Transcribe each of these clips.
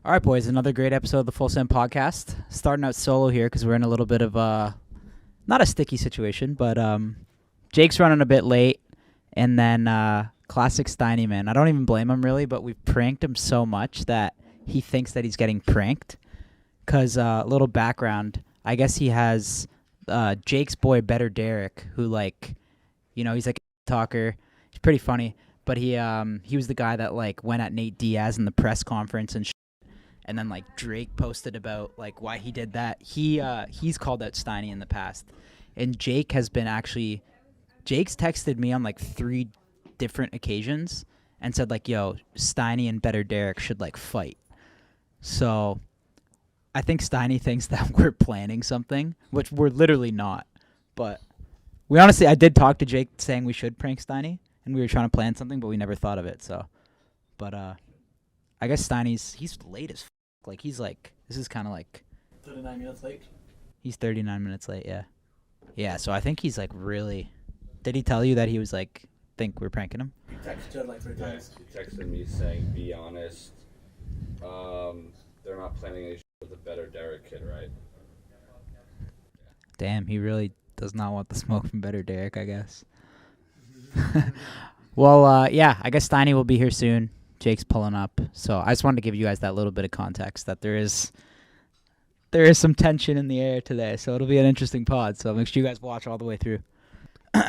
All right, boys, another great episode of the Full Send Podcast. Starting out solo here because we're in a little bit of not a sticky situation, but Jake's running a bit late, and then classic Steiny, man. I don't even blame him, really, but we've pranked him so much that he thinks that he's getting pranked. Because, little background, I guess he has Jake's boy, Better Derek, who, like, you know, he's like a talker. He's pretty funny, but he was the guy that, like, went at Nate Diaz in the press conference and and then, like, Drake posted about, like, why he did that. He's called out Steiny in the past. And Jake has been actually... Jake's texted me on, like, 3 different occasions and said, like, yo, Steiny and Better Derek should, like, fight. So I think Steiny thinks that we're planning something, which we're literally not. But we honestly... I did talk to Jake saying we should prank Steiny, and we were trying to plan something, but we never thought of it, so... But, I guess he's late as f***. Like, he's like, this is kind of like... 39 minutes late? He's 39 minutes late, yeah. Yeah, so I think he's, like, really... Did he tell you that he was, like, think we're pranking him? He texted like 3 times. He texted me saying, be honest, they're not planning any shit with the Better Derek kid, right? Damn, he really does not want the smoke from Better Derek, I guess. Well, yeah, I guess Steiny will be here soon. Jake's pulling up. So I just wanted to give you guys that little bit of context that there is some tension in the air today. So it'll be an interesting pod. So make sure you guys watch all the way through. All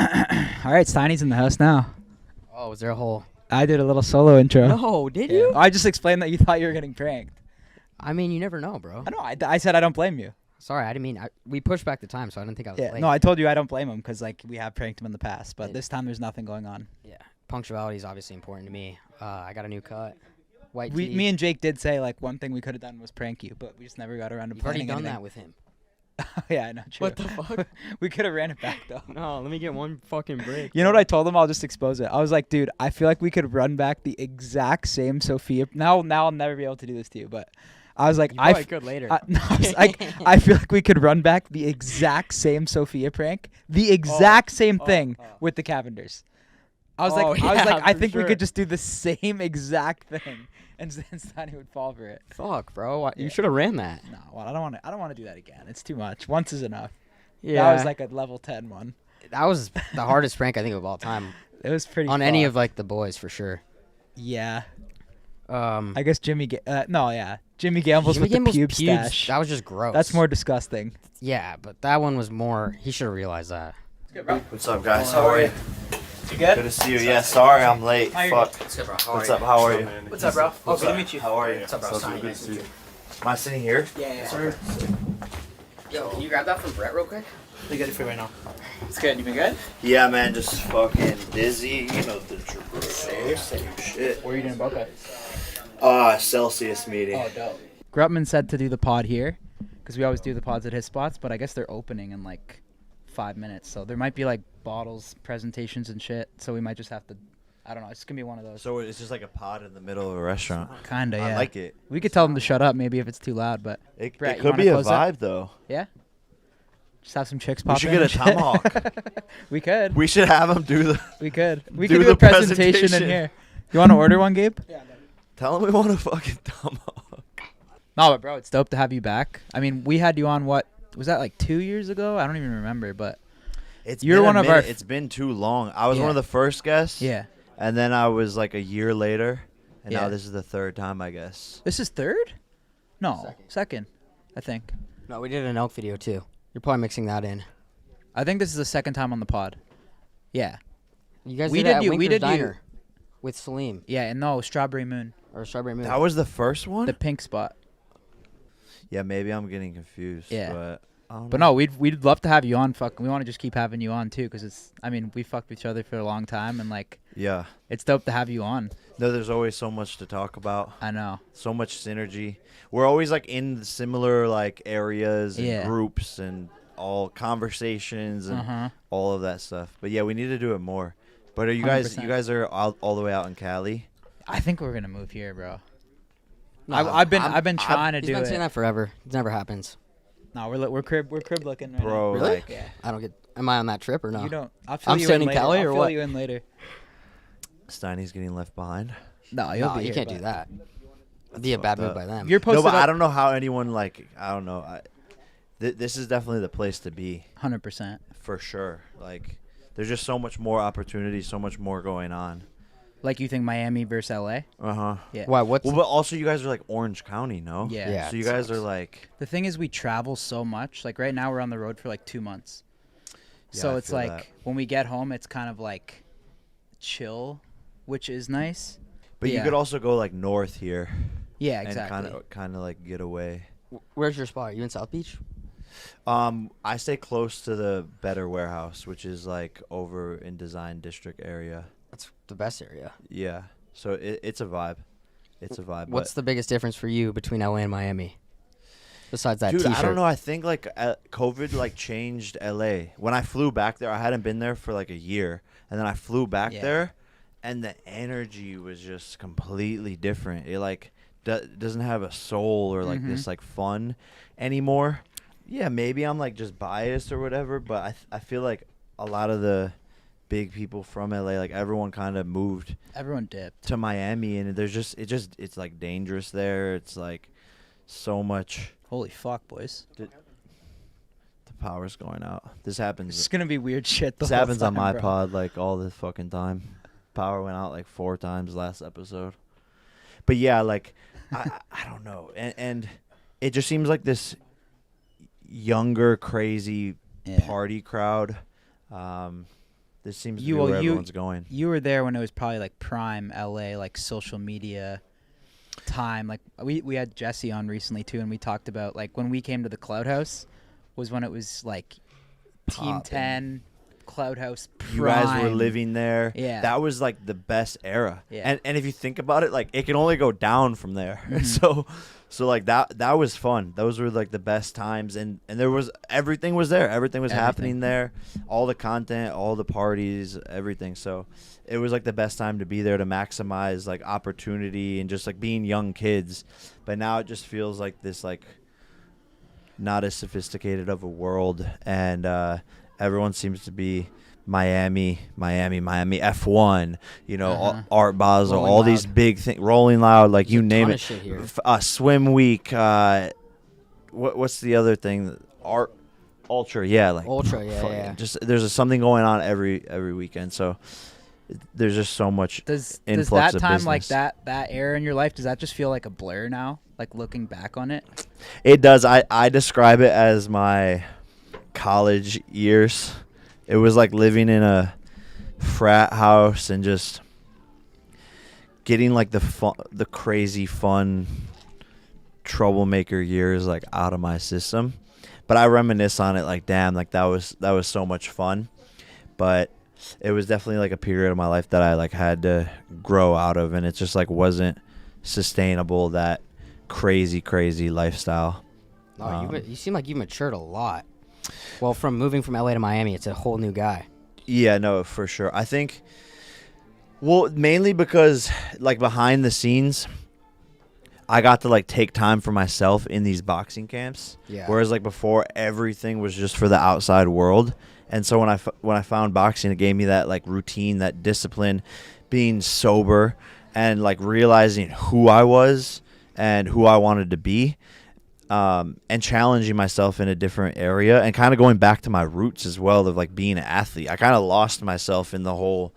right, Steiny's in the house now. Oh, was there a whole... I did a little solo intro. No, did you? I just explained that you thought you were getting pranked. I mean, you never know, bro. I know. I said I don't blame you. Sorry, I didn't mean... we pushed back the time, so I didn't think I was late. No, I told you I don't blame him because, like, we have pranked him in the past. But this time there's nothing going on. Yeah, punctuality is obviously important to me. I got a new cut. White tee. Me and Jake did say, like, one thing we could have done was prank you, but we just never got around to You've already planning done anything. that with him. Yeah, I know. True. What the fuck? We could have ran it back, though. No, let me get one fucking break. You know what I told him? I'll just expose it. I was like, dude, I feel like we could run back the exact same Sophia. Now I'll never be able to do this to you, but I was like, I could later. I feel like we could run back the exact same Sophia prank, the exact same thing with the Cavenders. I was I think we could just do the same exact thing, and then Steiny would fall for it. Fuck, bro. You should have ran that. No, well, I don't want to do that again. It's too much. Once is enough. Yeah. That was like a level 10 one. That was the hardest prank, I think, of all time. It was pretty on any of, like, the boys, for sure. Yeah. I guess Jimmy Gamble's with the pube stash. That was just gross. That's more disgusting. Yeah, but that one was more... He should have realized that. What's up, guys? How are you? You good? Good to see you. Yeah, sorry I'm late. Fuck. What's up, bro? What's up? How are you? What's up, bro? What's Good to up? meet you. How are you? What's up, bro? Good Sorry, to see you. Am I sitting here? Yeah. Sir. Yo, can you grab that from Brett real quick? We got it for you right now. It's good. You been good? Yeah, man. Just fucking busy. You know the drill. Same shit. Where are you doing Boca? Celsius meeting. Oh, dope. Grutman said to do the pod here because we always do the pods at his spots, but I guess they're opening in like 5 minutes. So there might be like bottles, presentations, and shit. So we might just have to, I don't know. It's going to be one of those. So it's just like a pod in the middle of a restaurant. Kind of, yeah. I like it. We could tell them to shut up maybe if it's too loud, but Brett, It you could wanna be a close that? vibe, though. Yeah? Just have some chicks We pop should in get a and shit. tomahawk. We could. We should have them do the... We could. We Do could do the a presentation in presentation. here. You want to order one, Gabe? Yeah. Tell them we want a fucking tomahawk. No, but bro, it's dope to have you back. I mean, we had you on what was that like 2 years ago? I don't even remember, but You're been a one of our minute. It's been too long. I was Yeah. one of the first guests. yeah, And then I was like a year later. And Yeah. now this is the 3rd time, I guess. this is third. No, second, I think. No, we did an NELK video, too. You're probably mixing that in. I think this is the second time on the pod. Yeah, You guys We did, did it at you- we Winker's did you- Diner with Salim yeah, and no, Strawberry Moon, or Strawberry Moon. That was the first one? the pink spot. Yeah, maybe I'm getting confused. Yeah. But, I don't But know. no, we'd love to have you on. We want to just keep having you on too, because it's. I mean, we fucked with each other for a long time, and like, Yeah. it's dope to have you on. No, there's always so much to talk about. I know. So much synergy. We're always like in similar like areas and Yeah. groups and all conversations and all of that stuff. But yeah, we need to do it more. But are you guys 100%. you guys are all the way out in Cali? I think we're gonna move here, bro. No, I've been trying to He's do been it. saying that forever. It never happens. No, we're crib looking right Bro, now. Really? like Yeah. I don't get... Am I on that trip or no? You don't. I'll fill I'm you staying in in later. Cali I'll or fill what? you in later. Steiny's getting left behind. No, you'll No, be you here, can't do but that. It'd be a bad move up. by them. You're No, posted but I up don't know how anyone I don't know. This is definitely the place to be 100%. for sure. Like, there's just so much more opportunity, so much more going on. Like you think Miami versus LA? Uh-huh. Yeah. Why? What's Well, but also you guys are like Orange County, no? Yeah. Yeah. So you it guys sucks. are like. The thing is, we travel so much. Like right now, we're on the road for like 2 months. So I it's feel like that. when we get home, it's kind of like chill, which is nice. But you yeah. could also go like north here. Yeah, exactly. And kind of like get away. Where's your spot? Are you in South Beach? I stay close to the Better Warehouse, which is like over in Design District area. That's the best area. Yeah. So it's a vibe. It's a vibe. What's the biggest difference for you between LA and Miami? Besides that Dude, T-shirt. I don't know. I think like COVID like changed LA. When I flew back there, I hadn't been there for like a year, and then I flew back Yeah. there, and the energy was just completely different. It like doesn't have a soul or like this like fun anymore. Yeah, maybe I'm like just biased or whatever, but I feel like a lot of the big people from LA, like everyone kind of moved Everyone dipped. to Miami, and it's like dangerous there. It's like so much. Holy fuck, boys. The power's going out. This happens. It's gonna be weird shit. The This whole happens on time, my bro. pod like all the fucking time. Power went out like 4 times last episode. But yeah, like I don't know, and it just seems like this younger, crazy Yeah. party crowd. This seems to be You- where you- everyone's going. You were there when it was probably like prime LA, like social media time. Like we had Jesse on recently too, and we talked about like when we came to the Cloud House was when it was like Team Poppin'. 10, Cloud House prime. You guys were living there. Yeah. That was like the best era. Yeah. And if you think about it, like it can only go down from there. Mm-hmm. So like that was fun. Those were like the best times, and there was everything was there. Everything was happening there. All the content, all the parties, everything. So it was like the best time to be there to maximize like opportunity and just like being young kids. But now it just feels like this like not as sophisticated of a world, and everyone seems to be Miami, F1, you know, Art Basel, Rolling all these Loud. big things, Rolling Loud, like There's you a name ton it. of shit here. Swim Week, what's the other thing? Art Ultra, yeah, like Ultra, yeah, fucking yeah. Just there's something going on every weekend, so there's just so much. Does influx that of time like business. that era in your life, does that just feel like a blur now? Like looking back on it? It does. I describe it as my college years. It was like living in a frat house and just getting like the crazy fun troublemaker years like out of my system. But I reminisce on it like, damn, like that was so much fun. But it was definitely like a period of my life that I like had to grow out of, and it just like wasn't sustainable, that crazy lifestyle. No, you seem like you've matured a lot. Well, from moving from LA to Miami, it's a whole new guy. Yeah, no, for sure. I think, well, mainly because like behind the scenes, I got to like take time for myself in these boxing camps. Yeah. Whereas like before, everything was just for the outside world. And so when I found boxing, it gave me that like routine, that discipline, being sober, and like realizing who I was and who I wanted to be. And challenging myself in a different area, and kind of going back to my roots as well of like being an athlete. I kind of lost myself in the whole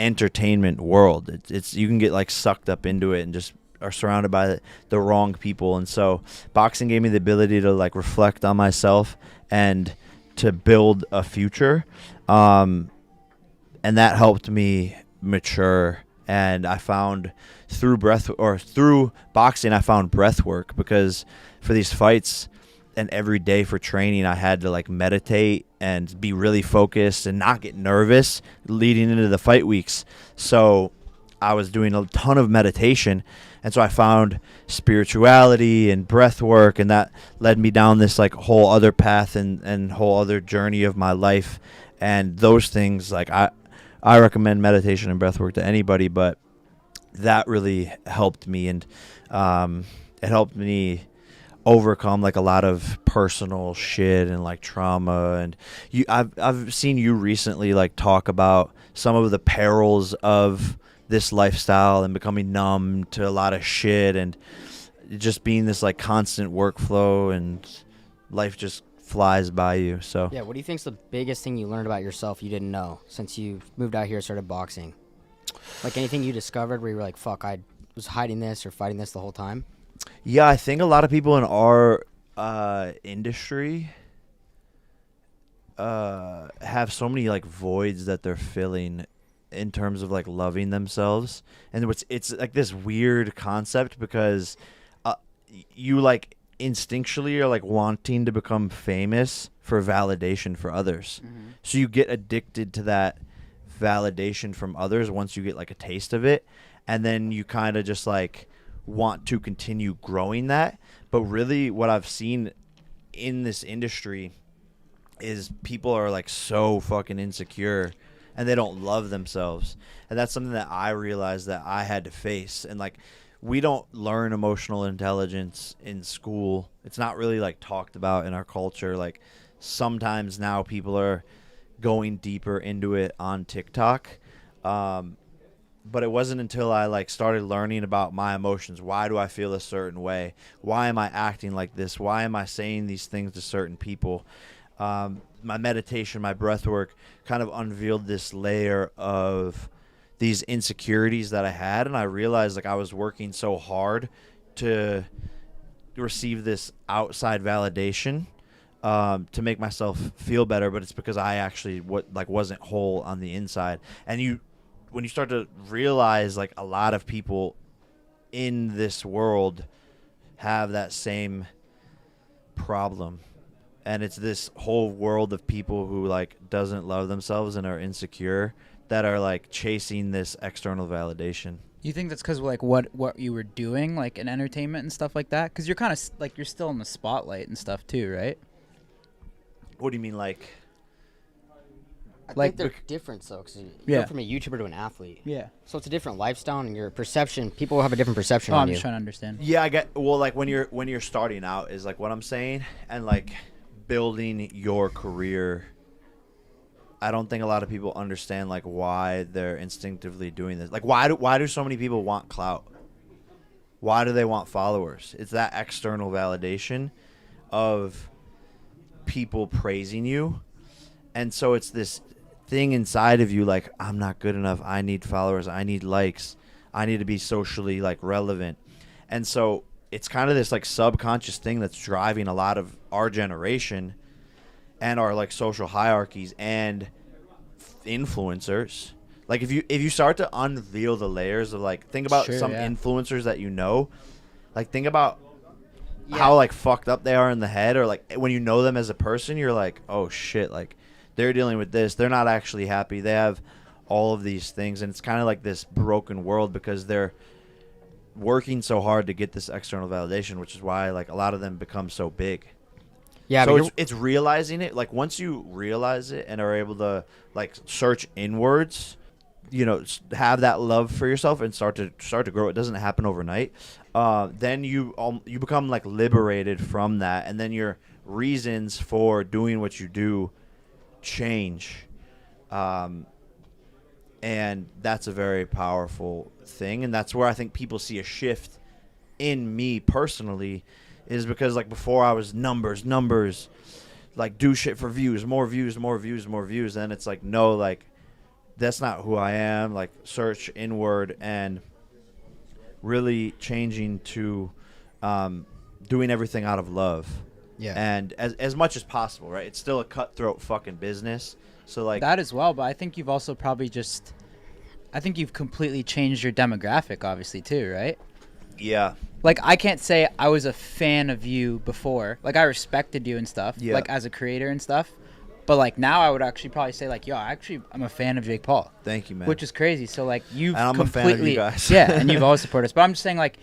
entertainment world. It's you can get like sucked up into it and just are surrounded by the wrong people. And so boxing gave me the ability to like reflect on myself and to build a future. And that helped me mature. And I found through boxing, I found breath work, because for these fights and every day for training, I had to like meditate and be really focused and not get nervous leading into the fight weeks. So I was doing a ton of meditation, and so I found spirituality and breath work, and that led me down this like whole other path and whole other journey of my life. And those things, like I recommend meditation and breath work to anybody, but that really helped me, and it helped me overcome like a lot of personal shit and like trauma. And I've seen you recently like talk about some of the perils of this lifestyle and becoming numb to a lot of shit and just being this like constant workflow, and life just flies by you. So Yeah, what do you think's the biggest thing you learned about yourself you didn't know since you moved out here and started boxing? Like anything you discovered where you were like, fuck, I was hiding this or fighting this the whole time? yeah, I think a lot of people in our industry have so many like voids that they're filling in terms of like loving themselves, and it's like this weird concept because you like instinctually are like wanting to become famous for validation for others. So you get addicted to that validation from others once you get like a taste of it, and then you kind of just like want to continue growing that. But really what I've seen in this industry is people are like so fucking insecure and they don't love themselves, and that's something that I realized that I had to face. And like, we don't learn emotional intelligence in school. It's not really like talked about in our culture. Like, sometimes now people are going deeper into it on TikTok, but it wasn't until I like started learning about my emotions. Why do I feel a certain way? Why am I acting like this? Why am I saying these things to certain people? My meditation, my breath work kind of unveiled this layer of these insecurities that I had, and I realized like I was working so hard to receive this outside validation to make myself feel better, but it's because I actually wasn't whole on the inside. And when you start to realize like a lot of people in this world have that same problem, and it's this whole world of people who like doesn't love themselves and are insecure, that are like chasing this external validation. You think that's because like what you were doing, like in entertainment and stuff like that? Because you're kind of like you're still in the spotlight and stuff too, right? What do you mean, like? I Like- think they're different, though, because you Yeah. go from a YouTuber to an athlete. Yeah. So it's a different lifestyle, and your perception, people will have a different perception Oh, on I'm you. just trying to understand. Yeah, I get. Well, like when you're starting out is like what I'm saying, and like building your career. I don't think a lot of people understand like why they're instinctively doing this. Like why do so many people want clout? Why do they want followers? It's that external validation of people praising you. And so it's this thing inside of you like, I'm not good enough. I need followers. I need likes. I need to be socially like relevant. And so it's kind of this like subconscious thing that's driving a lot of our generation and our like social hierarchies and influencers. Like if you start to unveil the layers of like, think about Sure, some yeah. influencers that you know, like think about how like fucked up they are in the head, or like when you know them as a person, you're like, oh shit, like they're dealing with this, they're not actually happy, they have all of these things, and it's kind of like this broken world because they're working so hard to get this external validation, which is why like a lot of them become so big. Yeah, So but it's realizing it. Like once you realize it and are able to like search inwards, you know, have that love for yourself and start to grow. It doesn't happen overnight. Then you become like liberated from that, and then your reasons for doing what you do change. And that's a very powerful thing, and that's where I think people see a shift in me personally, is because like before I was numbers, like do shit for views, more views. Then it's like, no, like that's not who I am. Like search inward and really changing to doing everything out of love. Yeah. And as much as possible, right? It's still a cutthroat fucking business. So like That as well, but I think you've also probably I think you've completely changed your demographic, obviously, too, right? yeah. Like, I can't say I was a fan of you before. Like, I respected you and stuff, Yeah. like, as a creator and stuff. But, like, now I would actually probably say, like, yo, I'm a fan of Jake Paul. Thank you, man. Which is crazy. So, like, you've And I'm a fan completely... of you guys. Yeah, and you've always supported us. But I'm just saying, like,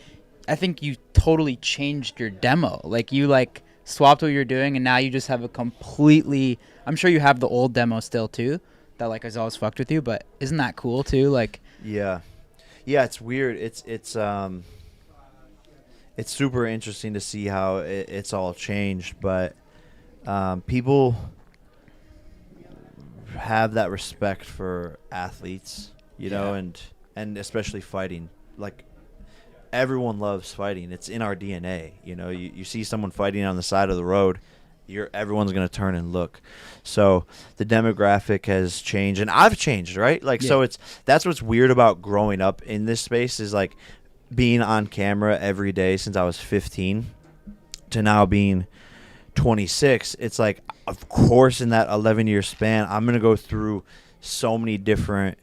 I think you totally changed your demo. Like, you, like, swapped what you're doing, and now you just have a completely... I'm sure you have the old demo still, too, that, like, has always fucked with you. But isn't that cool, too? Like... Yeah, it's weird. It's super interesting to see how it's all changed, but people have that respect for athletes, you know, and and especially fighting. Like, everyone loves fighting. It's in our DNA. You know, you see someone fighting on the side of the road, everyone's going to turn and look. So the demographic has changed, and I've changed, right? Like, so that's what's weird about growing up in this space is like being on camera every day since I was 15 to now being 26. It's like, of course, in that 11-year span, I'm going to go through so many different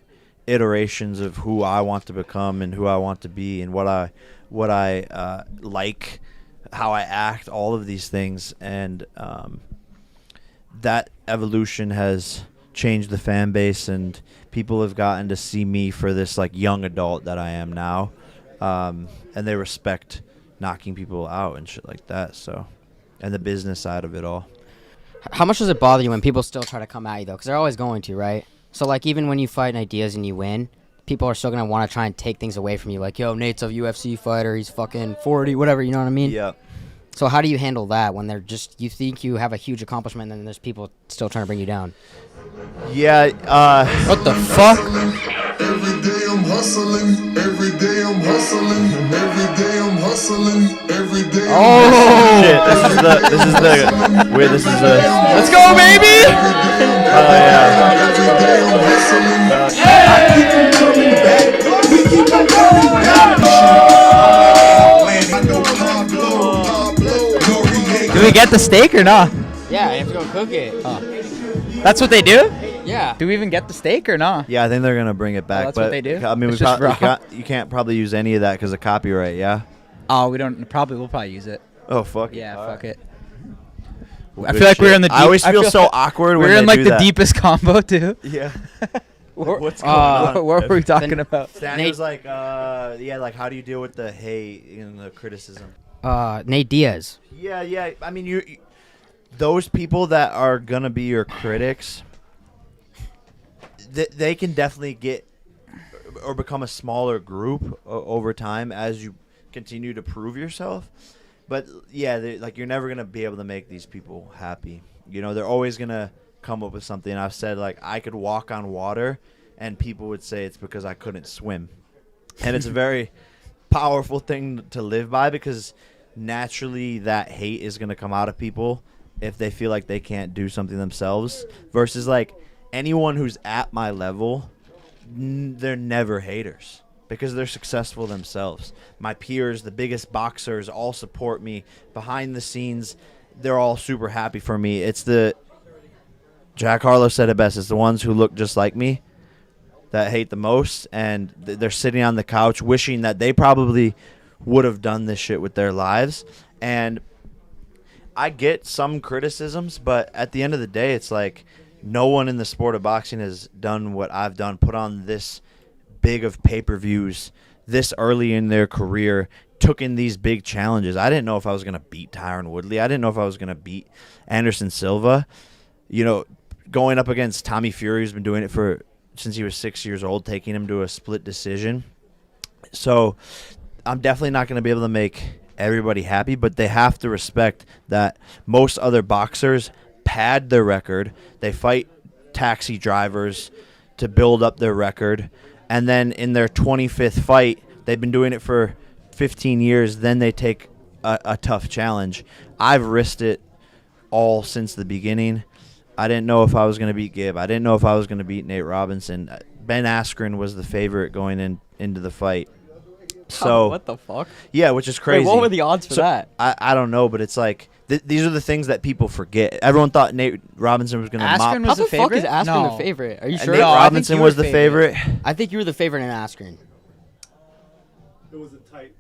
iterations of who I want to become and who I want to be and what I like, how I act, all of these things. And that evolution has changed the fan base, and people have gotten to see me for this like young adult that I am now. And they respect knocking people out and shit like that. So, and the business side of it all. How much does it bother you when people still try to come at you, though? Because they're always going to, right? So, like, even when you fight ideas and you win, people are still going to want to try and take things away from you. Like, yo, Nate's a UFC fighter. He's fucking 40, whatever. You know what I mean? Yeah. So how do you handle that when they're just, you think you have a huge accomplishment and then there's people still trying to bring you down? Yeah. What the fuck? Every day I'm hustling. Every day I'm hustling. Every day I'm hustling. Every day. Oh shit! This is the wait. This is the. Let's go, baby! Oh yeah. Every day I'm hustling. I keep on coming back. We keep on coming back. Do we get the steak or not? Yeah, you have to go cook it. That's what they do? Yeah. Do we even get the steak or not? Yeah, I think they're gonna bring it back. that's but what they do? I mean, It's just raw? you can't probably use any of that because of copyright. Yeah. Oh, we don't. We'll probably use it. Oh fuck. Yeah, All fuck right. it. Well, I good feel like we're shit. in the deep. I always feel so like awkward when we're in they like do the that. deepest combo too. Yeah. What's going on? What were we talking about? Stanley was like, yeah, like how do you deal with the hate and the criticism? Nate Diaz. Yeah. I mean, you those people that are gonna be your critics, they can definitely get or become a smaller group over time as you continue to prove yourself. But yeah, like you're never gonna be able to make these people happy. You know, they're always gonna come up with something. I've said like I could walk on water, and people would say it's because I couldn't swim, and it's a very powerful thing to live by because naturally that hate is gonna come out of people if they feel like they can't do something themselves. Versus like anyone who's at my level, they're never haters because they're successful themselves. My peers, the biggest boxers, all support me behind the scenes. They're all super happy for me. It's the Jack Harlow said it best. It's the ones who look just like me that hate the most, and they're sitting on the couch wishing that they probably would have done this shit with their lives. And I get some criticisms, but at the end of the day, it's like no one in the sport of boxing has done what I've done, put on this big of pay-per-views this early in their career, took in these big challenges. I didn't know if I was going to beat Tyron Woodley. I didn't know if I was going to beat Anderson Silva. You know, going up against Tommy Fury, who's been doing it since he was 6 years old, taking him to a split decision. So I'm definitely not going to be able to make everybody happy, but they have to respect that most other boxers pad their record. They fight taxi drivers to build up their record. And then in their 25th fight, they've been doing it for 15 years, then they take a tough challenge. I've risked it all since the beginning. I didn't know if I was going to beat Gibb. I didn't know if I was going to beat Nate Robinson. Ben Askren was the favorite going into the fight. So what the fuck? Yeah, which is crazy. Wait, what were the odds for that? I don't know, but it's like these are the things that people forget. Everyone thought Nate Robinson was going to Askren mop. was How the the fuck is favorite? Askren No. the favorite? Are you And sure? Nate No, I think Robinson you was were the favorite. I think you were the favorite in Askren. It was a tight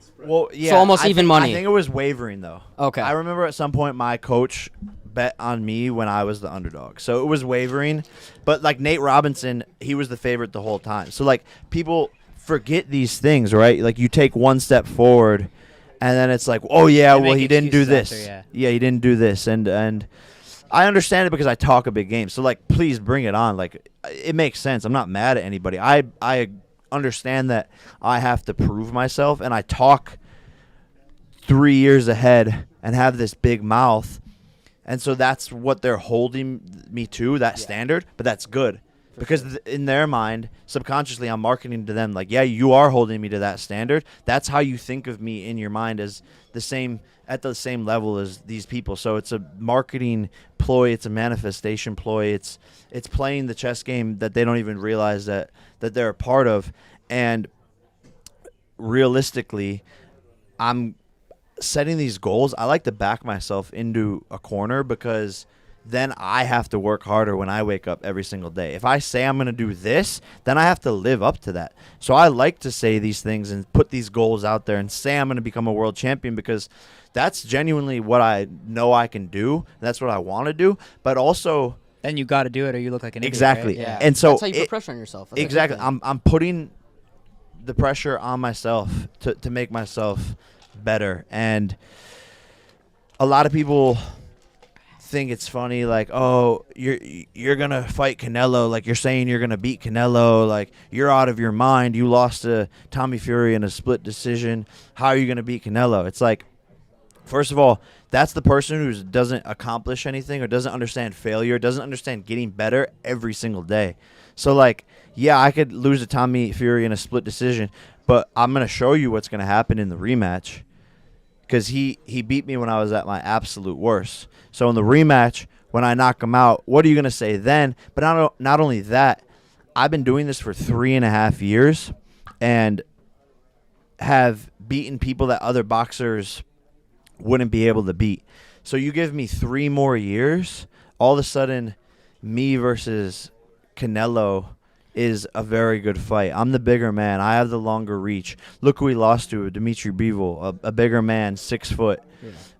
spread. Well, yeah. So almost I even think- money. I think it was wavering though. Okay. I remember at some point my coach bet on me when I was the underdog. So it was wavering. But like Nate Robinson, he was the favorite the whole time. So like people forget these things, right? Like you take one step forward and then it's like, "Oh yeah, They well make he didn't do excuses this." after, Yeah, he didn't do this and I understand it because I talk a big game. So like please bring it on. Like it makes sense. I'm not mad at anybody. I understand that I have to prove myself and I talk 3 years ahead and have this big mouth. And so that's what they're holding me to, that standard. But that's good Because in their mind, subconsciously, I'm marketing to them like, yeah, you are holding me to that standard. That's how you think of me in your mind as at the same level as these people. So it's a marketing ploy. It's a manifestation ploy. It's playing the chess game that they don't even realize that they're a part of. And realistically, I'm setting these goals. I like to back myself into a corner because then I have to work harder when I wake up every single day. If I say I'm going to do this, then I have to live up to that. So I like to say these things and put these goals out there and say I'm going to become a world champion because that's genuinely what I know I can do. That's what I want to do. But also, Then you got to do it, or you look like an exactly. idiot. Right? And so that's how you put pressure on yourself. That's exactly. everything. I'm putting the pressure on myself to make myself better. And a lot of people think it's funny, like, oh, you're gonna fight Canelo, like you're saying you're gonna beat Canelo, like you're out of your mind, you lost to Tommy Fury in a split decision, how are you gonna beat Canelo? It's like, first of all, that's the person who doesn't accomplish anything or doesn't understand failure, doesn't understand getting better every single day. So like, yeah, I could lose to Tommy Fury in a split decision, but I'm gonna show you what's gonna happen in the rematch. Because he beat me when I was at my absolute worst. So in the rematch, when I knock him out, what are you going to say then? But not only that, I've been doing this for 3.5 years and have beaten people that other boxers wouldn't be able to beat. So you give me 3 more years, all of a sudden me versus Canelo is a very good fight. I'm the bigger man. I have the longer reach. Look who he lost to, Dimitri Bivol, a bigger man, 6 foot.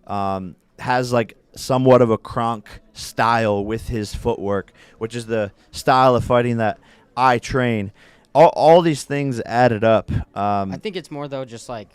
Yeah. Has like somewhat of a Kronk style with his footwork, which is the style of fighting that I train. All these things added up. I think it's more though, just like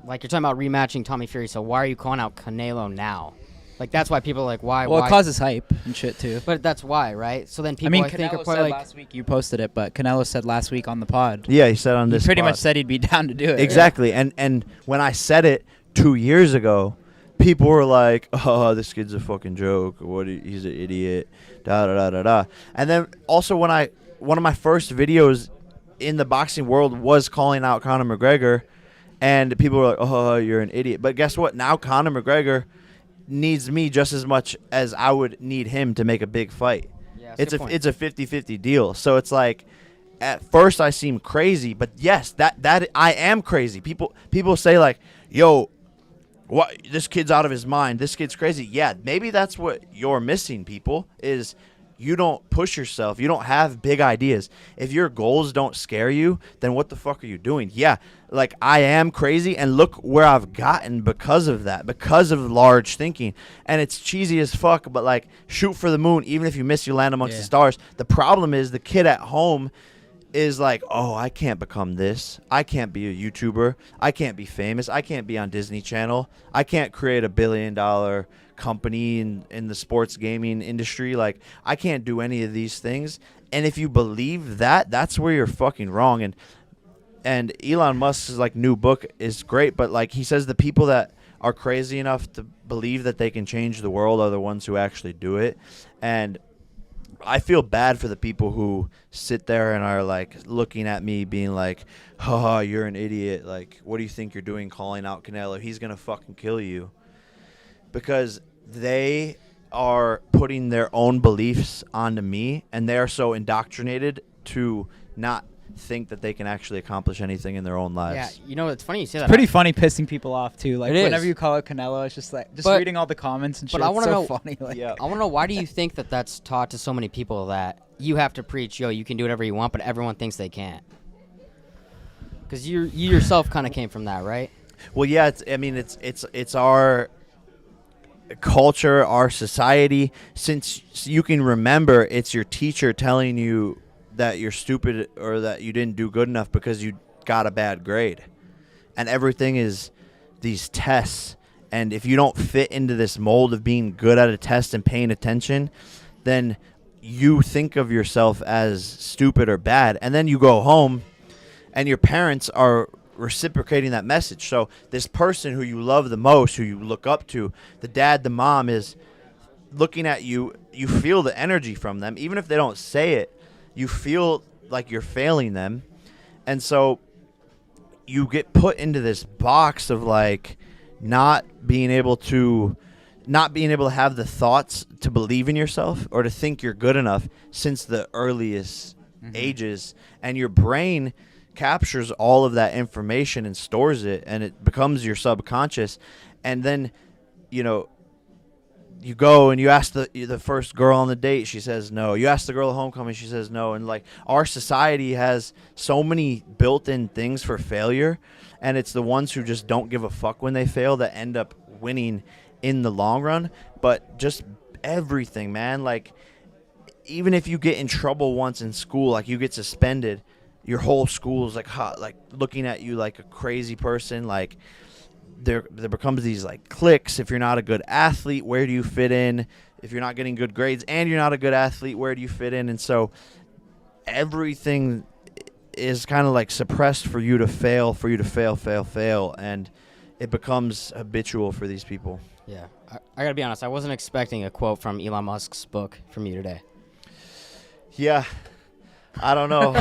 you're talking about rematching Tommy Fury. So why are you calling out Canelo now? Like that's why people are like, why? Well, why? it causes hype and shit too. But that's why, right? So then people, I mean, think are Canelo probably said like, last week you posted it, but Canelo said last week on the pod. Yeah, he said on He this pretty pod. much said he'd be down to do it. Exactly. And when I said it 2 years ago, people were like, "Oh, this kid's a fucking joke. He's an idiot." Da da da da da. And then also one of my first videos in the boxing world was calling out Conor McGregor, and people were like, "Oh, you're an idiot." But guess what? Now Conor McGregor needs me just as much as I would need him to make a big fight. Yeah, It's a 50-50 deal. So it's like, at first I seem crazy, but yes, that I am crazy. People say like, "Yo, what? This kid's out of his mind. This kid's crazy." Yeah, maybe that's what you're missing, people, is you don't push yourself. You don't have big ideas. If your goals don't scare you, then what the fuck are you doing? Yeah, like I am crazy, and look where I've gotten because of that, because of large thinking. And it's cheesy as fuck, but like, shoot for the moon. Even if you miss, you land amongst the stars. The problem is the kid at home is like, oh, I can't become this. I can't be a YouTuber. I can't be famous. I can't be on Disney Channel. I can't create $1 billion company in the sports gaming industry. Like, I can't do any of these things. And if you believe that, that's where you're fucking wrong. And Elon Musk's like new book is great, but like he says, the people that are crazy enough to believe that they can change the world are the ones who actually do it. And I feel bad for the people who sit there and are like looking at me being like, "Oh, you're an idiot. Like, what do you think you're doing calling out Canelo? He's going to fucking kill you." Because they are putting their own beliefs onto me, and they are so indoctrinated to not think that they can actually accomplish anything in their own lives. yeah, you know, it's funny you say that. Pretty funny pissing people off too. Like It is. whenever you call it Canelo, it's just like But- reading all the comments and shit. but I It's wanna so know- funny. Like, Yeah. I want to know, why do you think that that's taught to so many people that you have to preach, yo, you can do whatever you want, but everyone thinks they can't? Because you yourself kind of came from that, right? Well, yeah, it's our culture, our society. Since you can remember, it's your teacher telling you that you're stupid or that you didn't do good enough because you got a bad grade. And everything is these tests. And if you don't fit into this mold of being good at a test and paying attention, then you think of yourself as stupid or bad. And then you go home and your parents are reciprocating that message. So this person who you love the most, who you look up to, the dad, the mom, is looking at you. You feel the energy from them, even if they don't say it. you feel like you're failing them. And so you get put into this box of like not being able to have the thoughts to believe in yourself or to think you're good enough since the earliest ages. And your brain captures all of that information and stores it, and it becomes your subconscious. And then, you know, you go and you ask the first girl on the date, she says no. You ask the girl at homecoming, she says no. And like, our society has so many built-in things for failure, and it's the ones who just don't give a fuck when they fail that end up winning in the long run. But just everything, man, like, even if you get in trouble once in school, like you get suspended, your whole school is like hot, like looking at you like a crazy person. Like, there becomes these like cliques. If you're not a good athlete, where do you fit in? If you're not getting good grades and you're not a good athlete, where do you fit in? And so everything is kind of like suppressed for you to fail, fail, and it becomes habitual for these people. Yeah, I gotta be honest. I wasn't expecting a quote from Elon Musk's book from you today. Yeah, I don't know.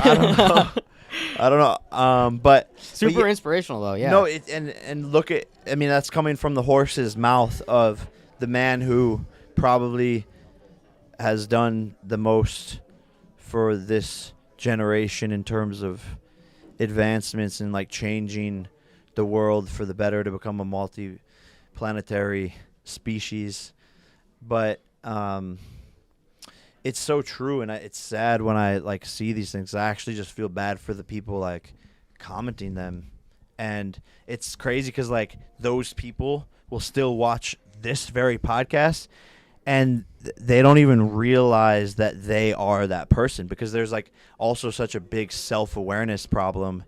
But Super inspirational though. Yeah. No, and look at. I mean, that's coming from the horse's mouth of the man who probably has done the most for this generation in terms of advancements and like changing the world for the better to become a multi-planetary species. But it's so true, and it's sad when I like see these things. I actually just feel bad for the people like commenting them, and it's crazy because like those people will still watch this very podcast, and they don't even realize that they are that person, because there's like also such a big self-awareness problem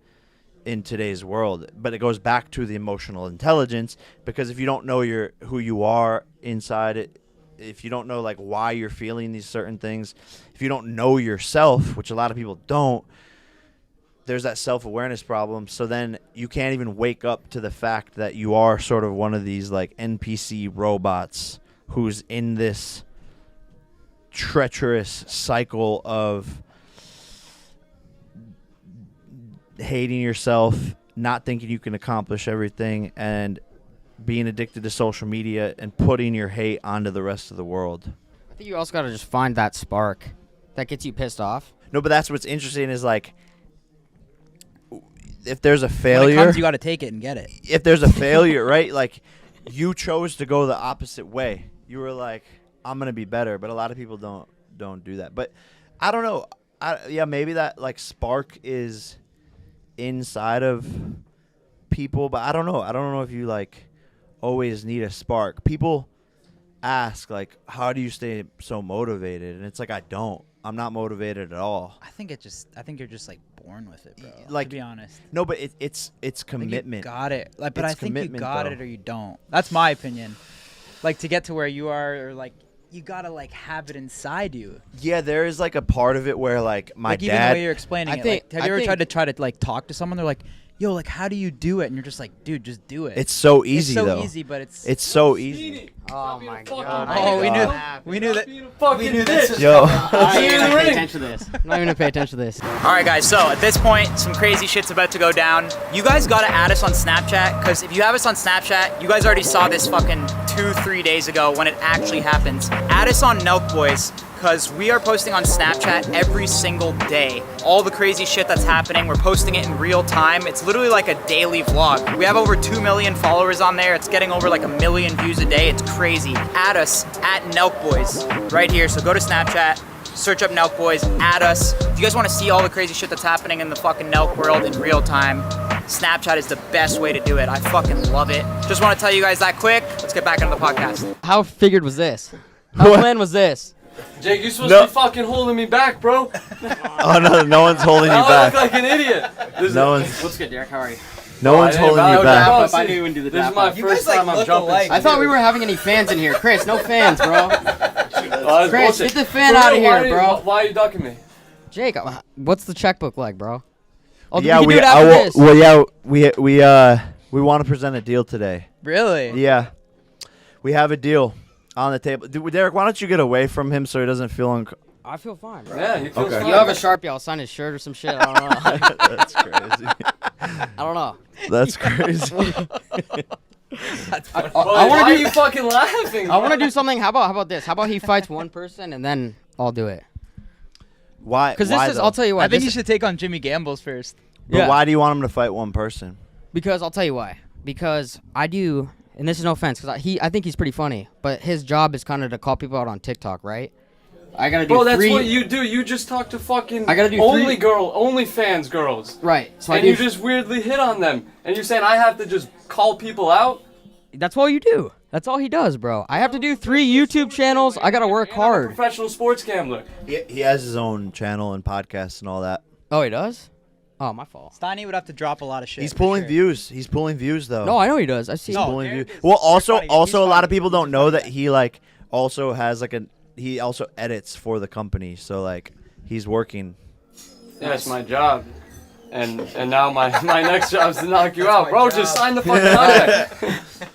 in today's world. But it goes back to the emotional intelligence, because if you don't know who you are inside it, if you don't know like why you're feeling these certain things, if you don't know yourself, which a lot of people don't, there's that self-awareness problem. So then you can't even wake up to the fact that you are sort of one of these like NPC robots who's in this treacherous cycle of hating yourself, not thinking you can accomplish everything, and being addicted to social media and putting your hate onto the rest of the world. I think you also gotta just find that spark that gets you pissed off. No, but that's what's interesting is like, if there's a failure, when it comes, you got to take it and get it. If there's a failure, right? Like, you chose to go the opposite way. You were like, I'm gonna be better, but a lot of people don't do that. But I don't know. Yeah, maybe that like spark is inside of people, but I don't know. I don't know if you like always need a spark. People ask like, how do you stay so motivated? And it's like, I'm not motivated at all. I think you're just like born with it, bro. Like, to be honest. No, but it's commitment. You got it. Like, but It's I think you got though. it or you don't. That's my opinion. Like, to get to where you are, or like, you gotta like have it inside you. Yeah, there is like a part of it where like my like, dad. Even the way you're explaining I it. think- Like, have I you ever think- tried to like talk to someone? They're like, yo, like, how do you do it? And you're just like, dude, just do it. It's so easy it's so though. easy, but it's so easy. Oh my god. Oh, we knew that. We knew this. Yo. I'm not even gonna pay attention to this. I'm not even gonna pay attention to this. All right, guys. So at this point, some crazy shit's about to go down. You guys gotta add us on Snapchat, because if you have us on Snapchat, you guys already saw this fucking 2-3 days ago when it actually happens. Add us on NELK Boys, because we are posting on Snapchat every single day. All the crazy shit that's happening, we're posting it in real time. It's literally like a daily vlog. We have over 2 million followers on there. It's getting over like 1 million views a day. It's crazy. Add us at NELK Boys right here. So go to Snapchat, search up NELK Boys, add us. If you guys want to see all the crazy shit that's happening in the fucking NELK world in real time, Snapchat is the best way to do it. I fucking love it. Just want to tell you guys that quick. Let's get back into the podcast. How figured was this? How planned was this? Jake, you're supposed to be fucking holding me back, bro. Oh no one's holding you I look back. like an idiot. No one's What's good, Derek? How are you? no one's holding you back. Bro, I knew you wouldn't do the this is dap my up. first time I'm jumping. I thought we were having any fans in here. Chris, no fans, bro. Chris, get the fan For out of real, here, bro. Why are you ducking me? Jake, what's the checkbook like, bro? Oh, Yeah, we can do it after this. well, yeah, we want to present a deal today. Really? Yeah, we have a deal on the table. Derek, why don't you get away from him so he doesn't feel I feel fine, bro. Yeah, he feels Okay. fine. You have a Sharpie, I'll sign his shirt or some shit. I don't know. That's crazy. I don't know. That's crazy. I Why want are to do. you fucking laughing? I want to do something. How about this? How about he fights one person and then I'll do it? Why? Because why this is. though? I'll tell you what. I think you this- should take on Jimmy Gambles first. But Yeah. why do you want him to fight one person? Because I'll tell you why. Because I do, and this is no offense, because I think he's pretty funny, but his job is kind of to call people out on TikTok, right? I gotta do Bro, that's three. what you do. You just talk to fucking I gotta do only fans girls. Right. So I And do. you just weirdly hit on them. And you're saying I have to just call people out? That's all you do. That's all he does, bro. I have to do 3 YouTube channels. I gotta work And I'm a hard. professional sports gambler. He has his own channel and podcasts and all that. Oh, he does? Oh, my fault. Steiny would have to drop a lot of shit. He's for pulling sure. views. He's pulling views though. No, I know he does. I see. He's No, pulling Eric views. is- Well, you're also, funny. also He's a lot of funny. people don't know that he like also has like he also edits for the company. So like he's working. Yeah, it's my job. And now my next job is to knock you out. Bro, just sign the fucking contract.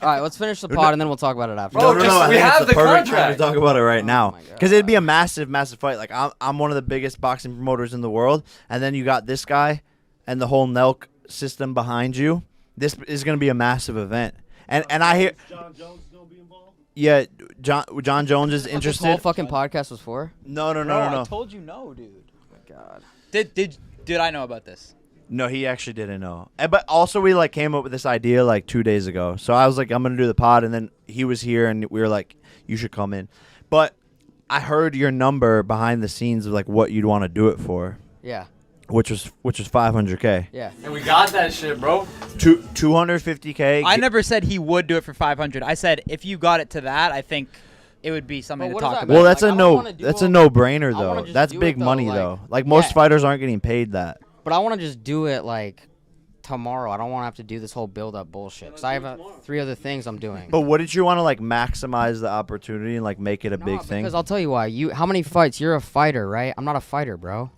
All right, let's finish the pod and then we'll talk about it after. Bro, no, just- I we think have it's the the perfect time to contract. talk about it right now. my Because it'd be a massive, massive fight. Like I'm one of the biggest boxing promoters in the world, and then you got this guy, and the whole NELK system behind you. This is going to be a massive event, and I hear. John Jones is gonna be involved. Yeah, John Jones is This whole interested. fucking podcast was for? No, Bro, no. I told you no, dude. Oh my God. Did I know about this? No, he actually didn't know. But also, we like came up with this idea like 2 days ago. So I was like, I'm gonna do the pod, and then he was here, and we were like, you should come in. But I heard your number behind the scenes of like what you'd want to do it for, Yeah. which was 500K. Yeah. And we got that shit, bro. 250K. I never said he would do it for 500. I said if you got it to that, I think it would be something But to what does talk that about. Well, Like, that's I a don't no. wanna do That's a all- no-brainer I wanna though. just That's do big it, though, money like- though. Like most Yeah. fighters aren't getting paid that. But I want to just do it like tomorrow. I don't want to have to do this whole build-up bullshit. Because I have 3 other things I'm doing. But wouldn't you want to like maximize the opportunity and like make it a big thing? Because I'll tell you why. How many fights? You're a fighter, right? I'm not a fighter, bro.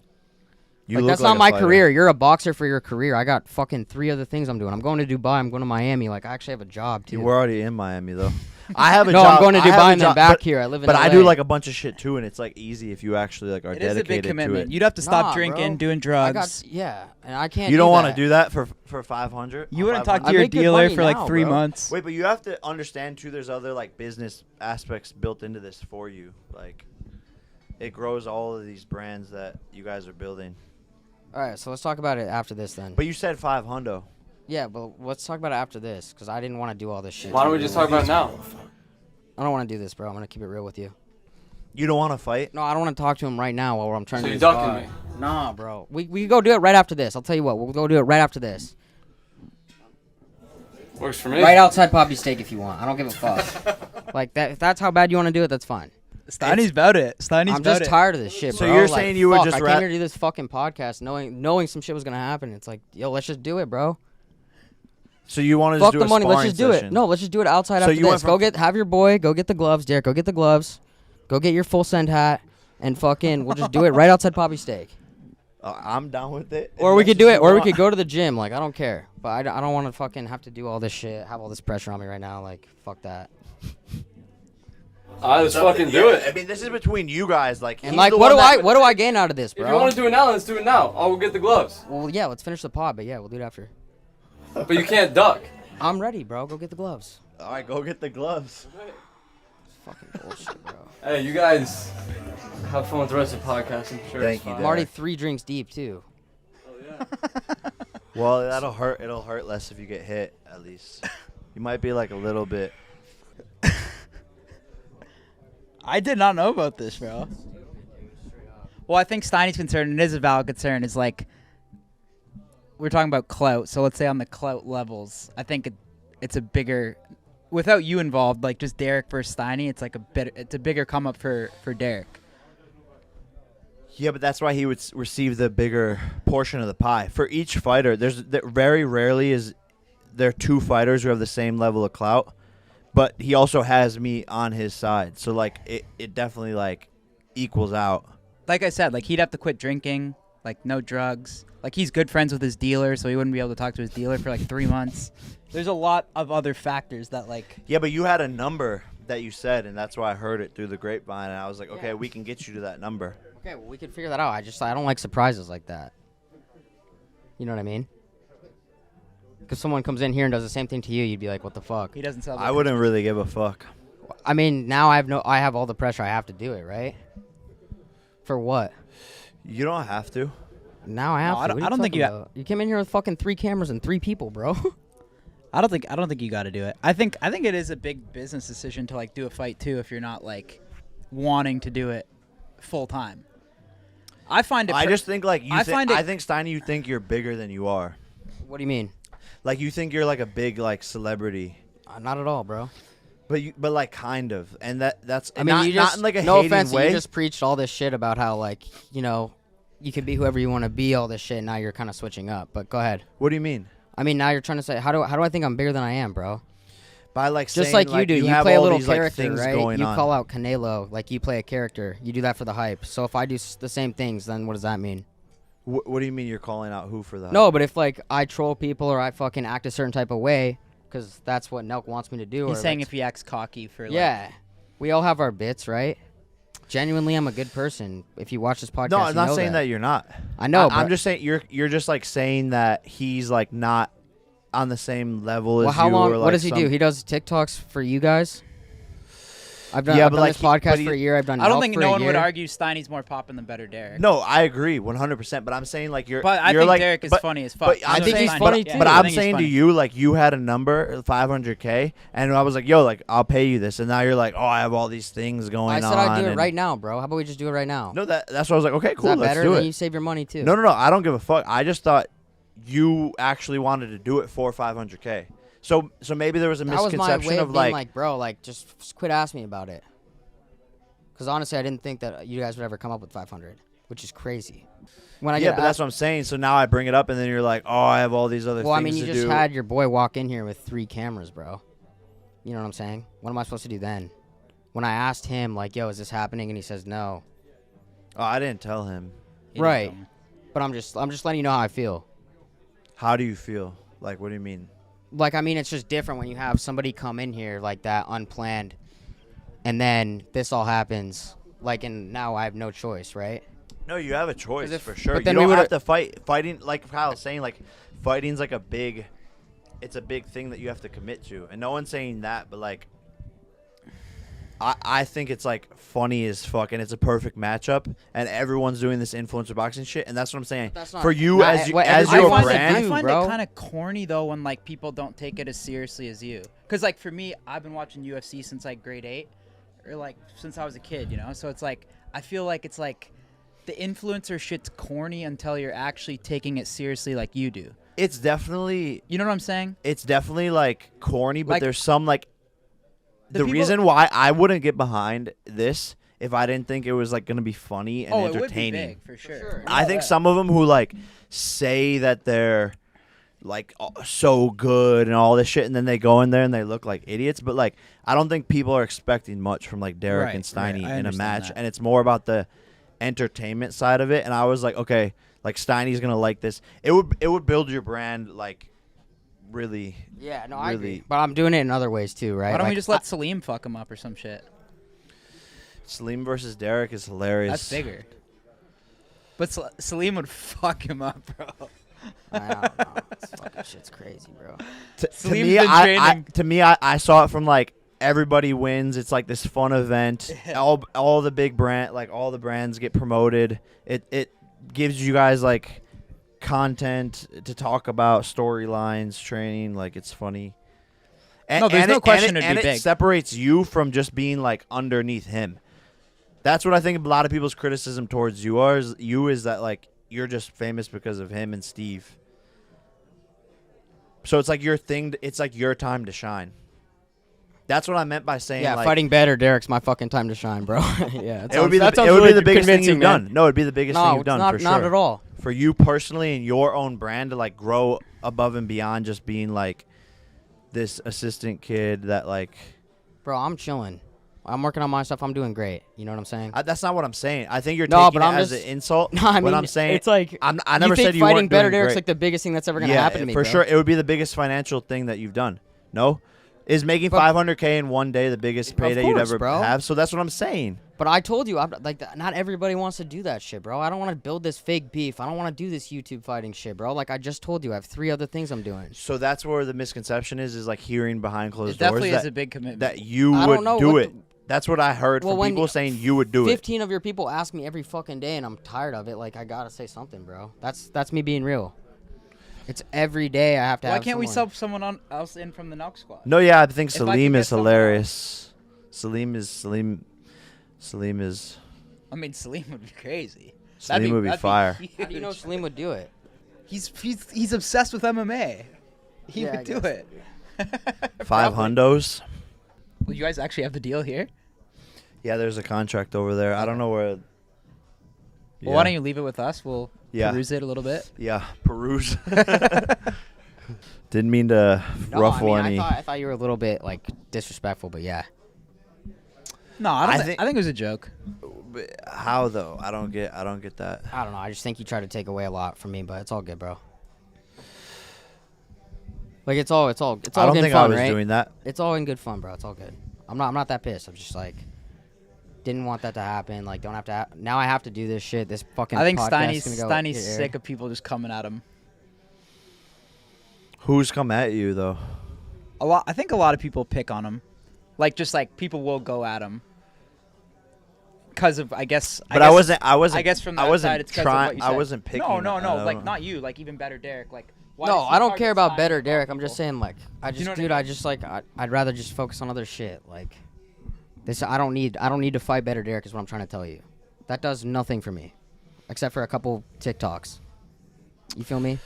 You Like, look that's like not a my fighter. career. You're a boxer for your career. I got fucking 3 other things I'm doing. I'm going to Dubai. I'm going to Miami. Like, I actually have a job, too. You were already in Miami though. I have a No, job. I'm going to I have Dubai a and then job, back but, here. I live in But LA. I do like a bunch of shit too, and it's like easy if you actually like are It is a dedicated big to commitment. it. You'd have to stop Nah, drinking, bro. doing I drugs. got, yeah, and I can't You don't want want to do that for 500. You wouldn't talk to I your make good dealer money for like now, 3 bro. months. Wait, but you have to understand too. There's other like business aspects built into this for you. Like, it grows all of these brands that you guys are building. All right, so let's talk about it after this then. But you said 500. Yeah, but let's talk about it after this because I didn't want to do all this shit. Why don't we just talk about it now? I don't want to do this, bro. I'm going to keep it real with you. You don't want to fight? No, I don't want to talk to him right now while I'm trying So to you do this ducking pod. me? Nah, bro. We can go do it right after this. I'll tell you what. We'll go do it right after this. Works for me. Right outside Poppy Steak if you want. I don't give a fuck. Like that. If that's how bad you want to do it, that's fine. Steiny's about it. Steiny's I'm about just it. tired of this shit, So bro. you're Like, saying you would fuck, just I came rat- here to do this fucking podcast knowing some shit was gonna happen. It's like, yo, let's just do it, bro. So you want to Fuck just do the a money. Let's sparring just do session? it. No, let's just do it outside So after you went this. from- Have your boy go get the gloves, Derek. Go get the gloves. Go get your full send hat, and fucking we'll just do it right outside Poppy Steak. I'm down with it. Or we could do it, or we could go to the gym. Like I don't care, but I don't want to fucking have to do all this shit, have all this pressure on me right now. Like fuck that. Let's fucking do I it. mean, this is between you guys. Like, And he's like, the what one that- do I gain out of this, If you bro? want to do it now, let's do it now. I'll go get the gloves. Well, yeah, let's finish the pod, but yeah, we'll do it after. But you can't duck. I'm ready, bro. Go get the gloves. All right, go get the gloves. Fucking bullshit, bro. Hey, you guys have fun with the rest of the podcast. I'm sure Thank it's you, fine. I'm already 3 drinks deep too. Well, that'll hurt. It'll hurt less if you get hit, at least. You might be like a little bit. I did not know about this, bro. Well, I think Steiny's concern, and it is a valid concern, is like we're talking about clout. So let's say on the clout levels, I think it's a bigger, without you involved, like just Derek versus Steiny, it's like it's a bigger come up for Derek. Yeah, but that's why he would receive the bigger portion of the pie. For each fighter, very rarely is there 2 fighters who have the same level of clout, but he also has me on his side. So like it definitely like equals out. Like I said, like he'd have to quit drinking, like no drugs. Like he's good friends with his dealer, so he wouldn't be able to talk to his dealer for like 3 months. There's a lot of other factors that like. Yeah, but you had a number that you said, and that's why I heard it through the grapevine, and I was like, okay, Yeah. we can get you to that number. Okay, well we can figure that out. I don't like surprises like that. You know what I mean? Because someone comes in here and does the same thing to you, you'd be like, what the fuck? He doesn't sell. I wouldn't really give a fuck. I mean, now I have all the pressure. I have to do it, right? For what? You don't have to. Now I have to. I don't- What are I don't think talking you about? You came in here with fucking 3 cameras and 3 people, bro. I don't think you got to do it. I think it is a big business decision to like do a fight too if you're not like wanting to do it full time. I find it. I just think like you. I find it- I think Steiny, you think you're bigger than you are. What do you mean? Like you think you're like a big like celebrity. Not at all, bro. But like kind of, and that's. I mean, not, you just not in like a no hating offense, way. you just preached all this shit about how like you can be whoever you want to be, all this shit. And now you're kind of switching up. But go ahead. What do you mean? I mean, now you're trying to say how do I think I'm bigger than I am, bro? By like Just saying, like you do, you have play a all little these, like, character, things right? going You on. call out Canelo, like you play a character. You do that for the hype. So if I do the same things, then what does that mean? What do you mean you're calling out who for that? No, but if like I troll people or I fucking act a certain type of way, because that's what Nelk wants me to do. He's or saying like, if he acts cocky for like, yeah, we all have our bits, right? Genuinely, I'm a good person. If you watch this podcast, No, you I'm not know saying that you're not. I know. I'm but- just saying you're just like saying that he's like not on the same level Well, as how you. long? Or, like, what does he some- do? He does TikToks for you guys. I've done, Yeah, I've but done like this he- but podcast he- for a year. I've done. I don't Nelk think for no a one would year. argue Steiny's more poppin' than better Derek. No, I agree 100%. But I'm saying like you're. But I you're think like, Derek is but- funny as fuck. But I I'm think saying, he's funny but, too. But I I'm think he's saying to funny. you, like you had a number 500K, and I was like, yo, like I'll pay you this, and now you're like, oh, I have all these things going I on. said I'd do it and- right now, bro. How about we just do it right now? No, that's what I was like. Okay, Is cool, that let's better? do Then it. you save your money too. No, I don't give a fuck. I just thought you actually wanted to do it for 500K. So maybe there was a that was my misconception way of of being like, like, bro, like just quit asking me about it. Because honestly, I didn't think that you guys would ever come up with 500, which is crazy. When I yeah, get but that's what I'm saying. So now I bring it up, and then you're like, oh, I have all these other well, I things mean, you to just do. had your boy walk in here with 3 cameras, bro. You know what I'm saying? What am I supposed to do then? When I asked him, like, yo, is this happening? And he says no. Oh, I didn't tell him. He didn't Right. tell me. But I'm just letting you know how I feel. How do you feel? Like, what do you mean? Like, I mean, it's just different when you have somebody come in here like that, unplanned, and then this all happens. Like, and now I have no choice, right? No, you have a choice if- for sure. but You then we don't have would've- to fight. Fighting, like Kyle's saying, like fighting's like it's a big thing that you have to commit to. And no one's saying that, but like, I think it's like funny as fuck, and it's a perfect matchup, and everyone's doing this influencer boxing shit, and that's what I'm saying. That's not- For you not- as what as everybody your wants to brand, I do, find bro. it kind of corny though when like people don't take it as seriously as you. Cause like for me, I've been watching UFC since like grade 8, or like since I was a kid, you know. So it's like I feel like it's like the influencer shit's corny until you're actually taking it seriously like you do. it's definitely You know what I'm saying? like corny, but Like, there's some like the the people- reason why I wouldn't get behind this if I didn't think it was like gonna be funny and Oh, it would be entertaining. big for sure. I think some of them who like say that they're like so good and all this shit, and then they go in there and they look like idiots. But like, I don't think people are expecting much from like Derek Right, and Steiny right. I in a understand match, that. and it's more about the entertainment side of it. And I was like, okay, like Steiny's gonna like this. It would build your brand like really. Yeah, no, I agree. Really- But I'm doing it in other ways too, right? Why don't we Like, just let Salim fuck him up or some shit? Salim versus Derek is hilarious. That's bigger. But Salim would fuck him up, bro. I don't know. This fucking shit's crazy, bro. To Salim's me, been training. I saw it from like everybody wins. It's like this fun event. All the big brand, like all the brands get promoted. It gives you guys like content to talk about, storylines, training. Like it's funny. No, there's no question it'd be and big. it separates you from just being like underneath him. That's what I think a lot of people's criticism towards you is that like you're just famous because of him and Steve. So it's like your thing. It's like your time to shine. That's what I meant by saying. Yeah, like, fighting better, Derek's my fucking time to shine, bro. Yeah, It would be the biggest thing you've done. No, it'd be the biggest thing No, you've it's done not, for sure. not at all. For you personally and your own brand to like grow above and beyond just being like this assistant kid that like. Bro, I'm chilling. I'm working on my stuff. I'm doing great. You know what I'm saying? That's not what I'm saying. I think you're No, taking but it I'm as just- an insult. No, I what mean, I'm saying, it's like I never you think said you fighting weren't better, doing Derek's great. like the biggest thing that's ever gonna Yeah, happen to me, for bro. sure. It would be the biggest financial thing that you've done. No, Is making But- 500K in one day the biggest payday you'd course, ever bro. have? So that's what I'm saying. But I told you, not everybody wants to do that shit, bro. I don't want to build this fake beef. I don't want to do this YouTube fighting shit, bro. Like I just told you, I have 3 other things I'm doing. So that's where the misconception is like hearing behind closed It doors definitely that, is a big commitment. that you I would don't know do what it. That's what I heard Well, from when people saying you would do it. 15 of your people ask me every fucking day, and I'm tired of it. Like I gotta say something, bro. That's me being real. It's every day I have to. Why have can't we someone. sub someone else in from the NELK squad? No, yeah, I think If I could Salim get is someone hilarious. Salim is I mean, Salim would be crazy. Salim would be fire. How do you know Salim would do it? He's obsessed with MMA. He Yeah, I would do guess. it. 5 hundos. Well, you guys actually have the deal here. Yeah, there's a contract over there. I don't know where. Well, why don't you leave it with us? We'll Yeah. peruse it a little bit. Yeah, peruse. Didn't mean to No, ruffle I any. thought you were a little bit like disrespectful, but yeah. No, I think it was a joke. How though? I don't get that. I don't know. I just think you try to take away a lot from me, but it's all good, bro. Like it's all I good don't think fun, I was right? doing that. It's all in good fun, bro. It's all good. I'm not that pissed. I'm just like didn't want that to happen. Like don't have to. Now I have to do this shit. This fucking. I think podcast is gonna go Steiny's get aired. sick of people just coming at him. Who's come at you though? I think a lot of people pick on him. Like just like people will go at him. Because of I guess. But I wasn't. I guess from the I wasn't outside, it's 'cause of trying. what you I said. wasn't picking. No. I Like don't- not you. Like even better, Derek. Like. Why No, does he I don't target care about Steiny better above Derek. I'm just people? saying, like, I just, You know what I dude, mean? I just like, I'd rather just focus on other shit. Like, this, I don't need to fight better Derek. Is what I'm trying to tell you. That does nothing for me, except for a couple TikToks. You feel me?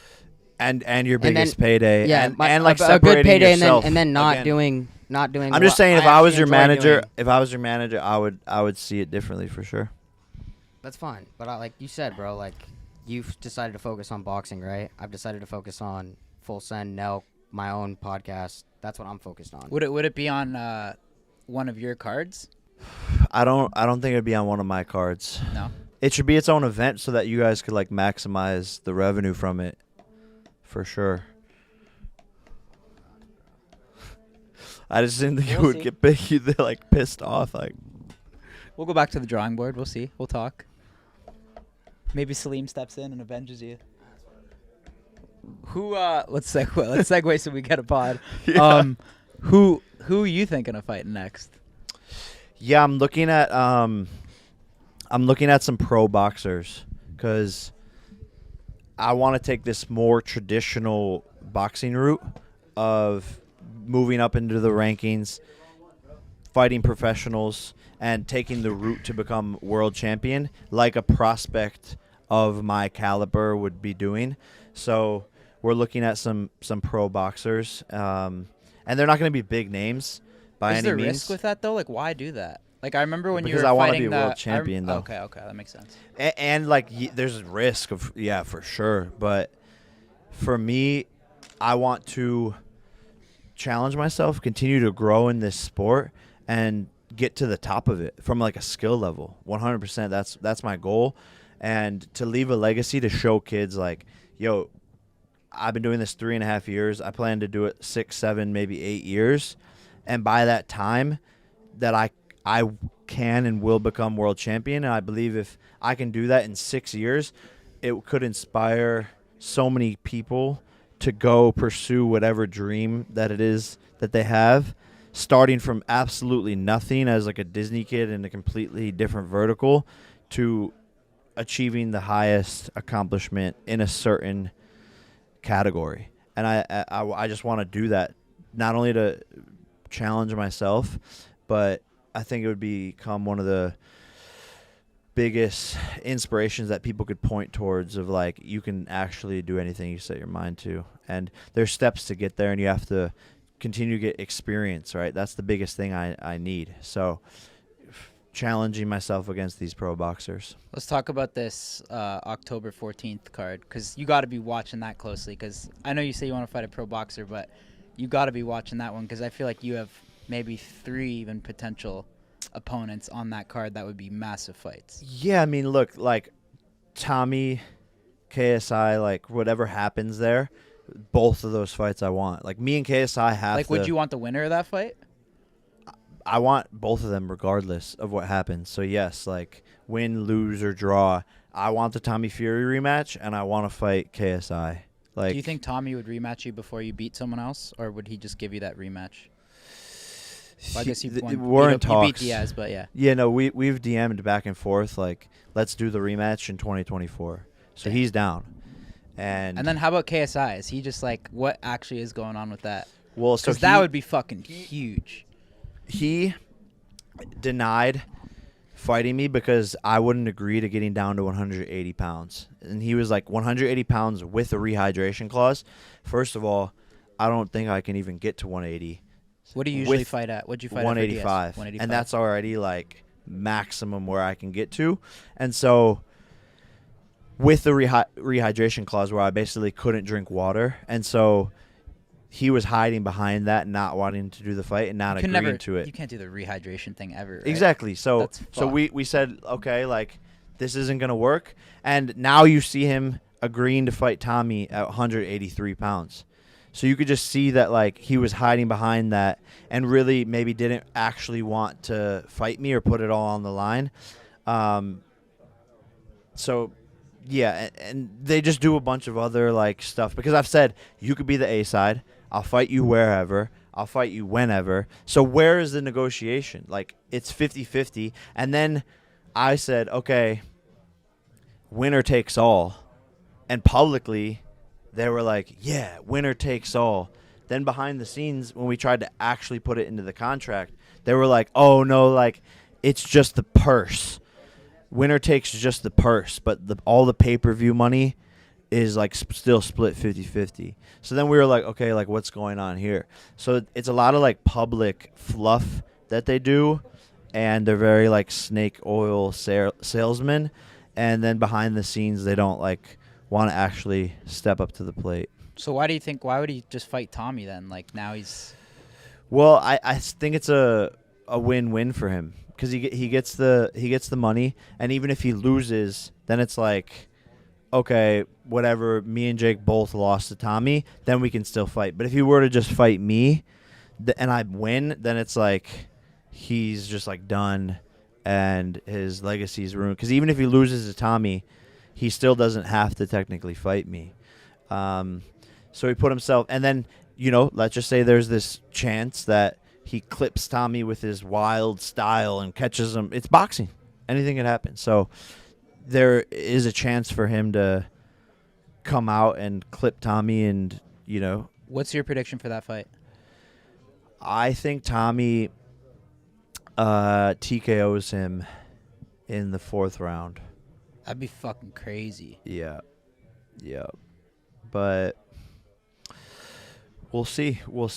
And your then- biggest payday. Yeah, and, my- and like a good separating payday, yourself and then not again. doing. I'm just what saying, if I was actually your enjoy manager, doing. I would see it differently for sure. That's fine, but like you said, bro, like you've decided to focus on boxing, right? I've decided to focus on Full Send, NELK, my own podcast. That's what I'm focused on. Would it be on one of your cards? I don't think it'd be on one of my cards. No. It should be its own event so that you guys could like maximize the revenue from it, for sure. I just didn't think We'll it would see. get big. You'd like pissed off. Like, We'll go back to the drawing board. We'll see. We'll talk. Maybe Salim steps in and avenges you. Who? Let's segue so we get a pod. Yeah. Who are you thinking of fighting next? yeah, I'm looking at some pro boxers because I want to take this more traditional boxing route of moving up into the rankings, fighting professionals, and taking the route to become world champion like a prospect of my caliber would be doing. So we're looking at some pro boxers, and they're not going to be big names by Is any there means. risk with that though? Like, why do that? Like, I remember when Because you were I wanna fighting be a world the- champion, though. Okay, that makes sense. And like there's risk of for sure, but for me, I want to challenge myself, continue to grow in this sport, and get to the top of it from like a skill level. 100%. That's my goal, and to leave a legacy to show kids like, yo, I've been doing this 3.5 years. I plan to do it 6, 7, maybe 8 years, and by that time, that I can and will become world champion. And I believe if I can do that in 6 years, it could inspire so many people to go pursue whatever dream that it is that they have, starting from absolutely nothing as like a Disney kid in a completely different vertical to achieving the highest accomplishment in a certain category. And I just want to do that, not only to challenge myself, but I think it would become one of the biggest inspirations that people could point towards of like, you can actually do anything you set your mind to. And there's steps to get there, and you have to continue to get experience, right? That's the biggest thing I need. So challenging myself against these pro boxers. Let's talk about this October 14th card, because you got to be watching that closely, because I know you say you want to fight a pro boxer, but you got to be watching that one, because I feel like you have maybe 3 even potential opponents on that card that would be massive fights. Yeah, I mean, look, like Tommy, KSI, like whatever happens there, both of those fights I want. Like me and KSI have Like, to, would you want the winner of that fight? I want both of them regardless of what happens. So yes, like win, lose, or draw. I want the Tommy Fury rematch, and I want to fight KSI. Like, Do you think Tommy would rematch you before you beat someone else, or would he just give you that rematch? Well, I guess you we're in you beat talks. Diaz, but yeah. Yeah, no, we've DM'd back and forth like, let's do the rematch in 2024. So he's down. And then how about KSI? Is he just like, what actually is going on with that? well, so Because that would be fucking huge. He denied fighting me because I wouldn't agree to getting down to 180 pounds. And he was like, 180 pounds with a rehydration clause. First of all, I don't think I can even get to 180. What do you usually With fight at? What'd you fight at? 185. For Diaz? And that's already like maximum where I can get to. And so with the rehydration clause where I basically couldn't drink water. And so he was hiding behind that, not wanting to do the fight and not agreeing to it. You can't do the rehydration thing ever. Right? Exactly. So That's so fucked. we said, okay, like this isn't going to work. And now you see him agreeing to fight Tommy at 183 pounds. So you could just see that like he was hiding behind that and really maybe didn't actually want to fight me or put it all on the line. So yeah, and they just do a bunch of other like stuff because I've said you could be the A side. I'll fight you wherever. I'll fight you whenever. So where is the negotiation? Like it's 50-50. And then I said, okay, winner takes all. And publicly they were like, yeah, winner takes all. Then behind the scenes, when we tried to actually put it into the contract, they were like, oh, no, like, it's just the purse. Winner takes just the purse, but all the pay-per-view money is, like, still split 50-50. So then we were like, okay, like, what's going on here? So it's a lot of, like, public fluff that they do, and they're very, like, snake oil salesmen. And then behind the scenes, they don't, like, want to actually step up to the plate. So why would he just fight Tommy then? Like now he's. Well, I think it's a win-win for him because he gets the money, and even if he loses, then it's like, okay, whatever. Me and Jake both lost to Tommy, then we can still fight. But if he were to just fight me, and I win, then it's like he's just like done, and his legacy's ruined. Because even if he loses to Tommy, he still doesn't have to technically fight me. So he put himself, and then, let's just say there's this chance that he clips Tommy with his wild style and catches him. It's boxing. Anything can happen. So there is a chance for him to come out and clip Tommy and, What's your prediction for that fight? I think Tommy TKOs him in the 4th round. That'd be fucking crazy. Yeah. But we'll see. All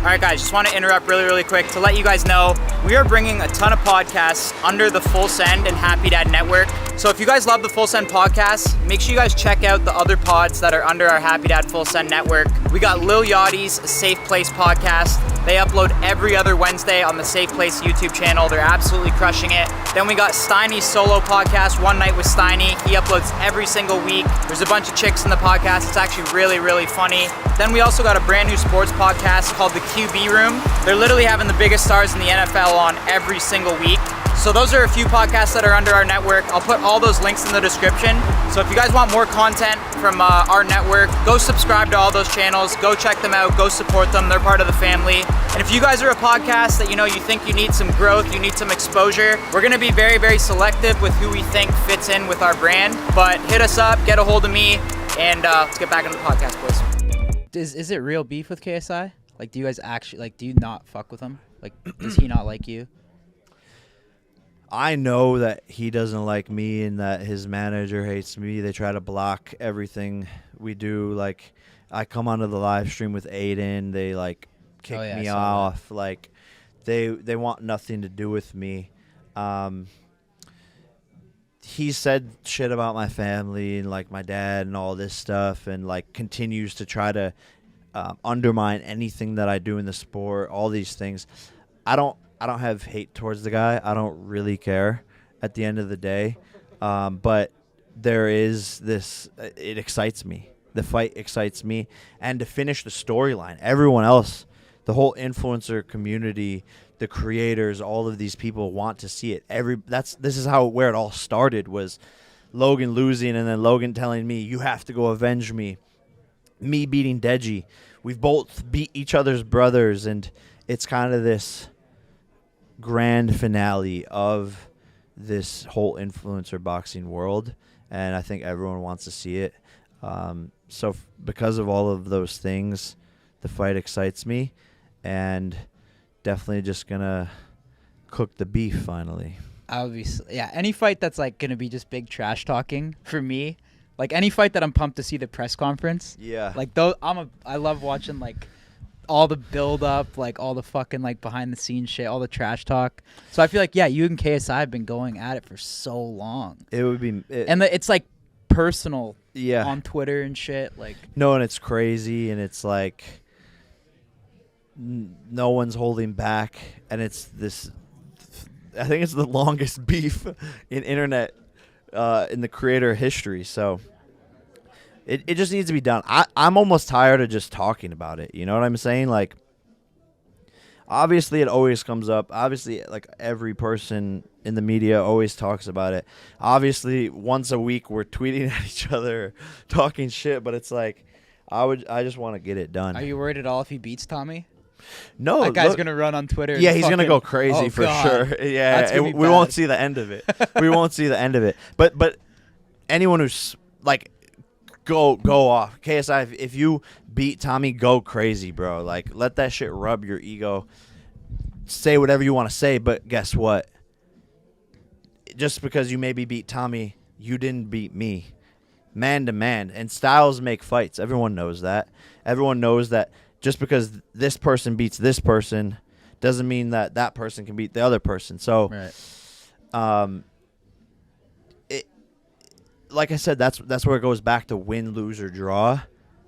right, guys, just want to interrupt really quick to let you guys know we are bringing a ton of podcasts under the Full Send and Happy Dad Network. So if you guys love the Full Send podcast, make sure you guys check out the other pods that are under our Happy Dad Full Send Network. We got Lil Yachty's Safe Place podcast. They upload every other Wednesday on the Safe Place YouTube channel. They're absolutely crushing it. Then we got Steiny's solo podcast, One Night with Steiny. He uploads every single week. There's a bunch of chicks in the podcast. It's actually really funny. Then we also got a brand new sports podcast called The QB Room. They're literally having the biggest stars in the NFL on every single week. So those are a few podcasts that are under our network. I'll put all those links in the description. So if you guys want more content from our network, go subscribe to all those channels. Go check them out. Go support them. They're part of the family. And if you guys are a podcast that you think you need some growth, you need some exposure, we're going to be very selective with who we think fits in with our brand. But hit us up, get a hold of me, and let's get back into the podcast, boys. Is it real beef with KSI? Like, do you guys actually, do you not fuck with him? Like, does he not like you? I know that he doesn't like me and that his manager hates me. They try to block everything we do. Like, I come onto the live stream with Aiden. They, kick me off. That. Like, they want nothing to do with me. He said shit about my family and, my dad and all this stuff and, continues to try to undermine anything that I do in the sport, all these things. I don't have hate towards the guy. I don't really care at the end of the day. But there is this, it excites me. the fight excites me, and to finish the storyline. Everyone else, the whole influencer community, the creators, all of these people want to see it. This is where it all started, was Logan losing and then Logan telling me, you have to go avenge me. Me beating Deji. We've both beat each other's brothers, and it's kind of this grand finale of this whole influencer boxing world, and I think everyone wants to see it. So because of all of those things, the fight excites me, and definitely just gonna cook the beef finally. Obviously, yeah. Any fight that's like gonna be just big trash talking for me, like any fight that I'm pumped to see the press conference. Yeah. Like I love watching like all the build up, like all the fucking like behind the scenes shit, all the trash talk. So I feel like you and KSI have been going at it for so long. It would be, it's like personal. Yeah. On Twitter and shit, like. No, and it's crazy, and it's like no one's holding back, and it's this. I think it's the longest beef in internet in the creator history. So it just needs to be done. I'm almost tired of just talking about it. You know what I'm saying? Like, obviously, it always comes up. Obviously, like every person in the media always talks about it. Obviously, once a week we're tweeting at each other, talking shit. But it's like, I just want to get it done. Are you worried at all if he beats Tommy? No, that guy's gonna run on Twitter. Yeah, and he's gonna go crazy for sure. Yeah, we won't see the end of it. We won't see the end of it. But anyone who's like, go off. KSI, if you beat Tommy, go crazy, bro. Like, let that shit rub your ego. Say whatever you want to say, but guess what? Just because you maybe beat Tommy, you didn't beat me. Man to man. And styles make fights. Everyone knows that. Everyone knows that just because this person beats this person doesn't mean that that person can beat the other person. So, right. Like I said, that's where it goes back to win, lose, or draw.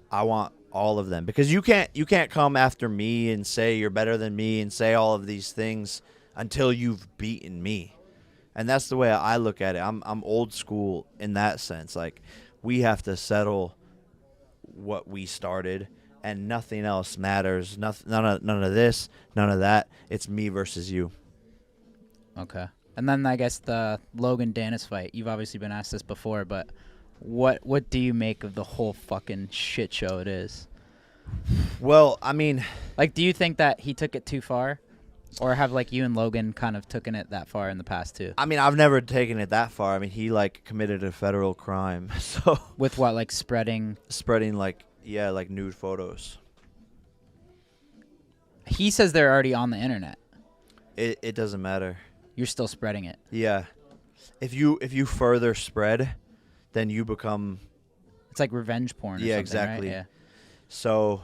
I want all of them, because you can't come after me and say you're better than me and say all of these things until you've beaten me. And that's the way I look at it. I'm old school in that sense. Like, we have to settle what we started, and nothing else matters. None of this, none of that. It's me versus you. Okay. And then I guess the Logan Dennis fight. You've obviously been asked this before, but what do you make of the whole fucking shit show it is? Well, I mean, like, do you think that he took it too far? Or have, like, you and Logan kind of taken it that far in the past, too? I mean, I've never taken it that far. I mean, he, like, committed a federal crime. So with what, like, spreading, like, yeah, like nude photos. He says they're already on the internet. It doesn't matter. You're still spreading it. Yeah. If you further spread, then you become. It's like revenge porn. Or Yeah, something, exactly. Right? Yeah. So.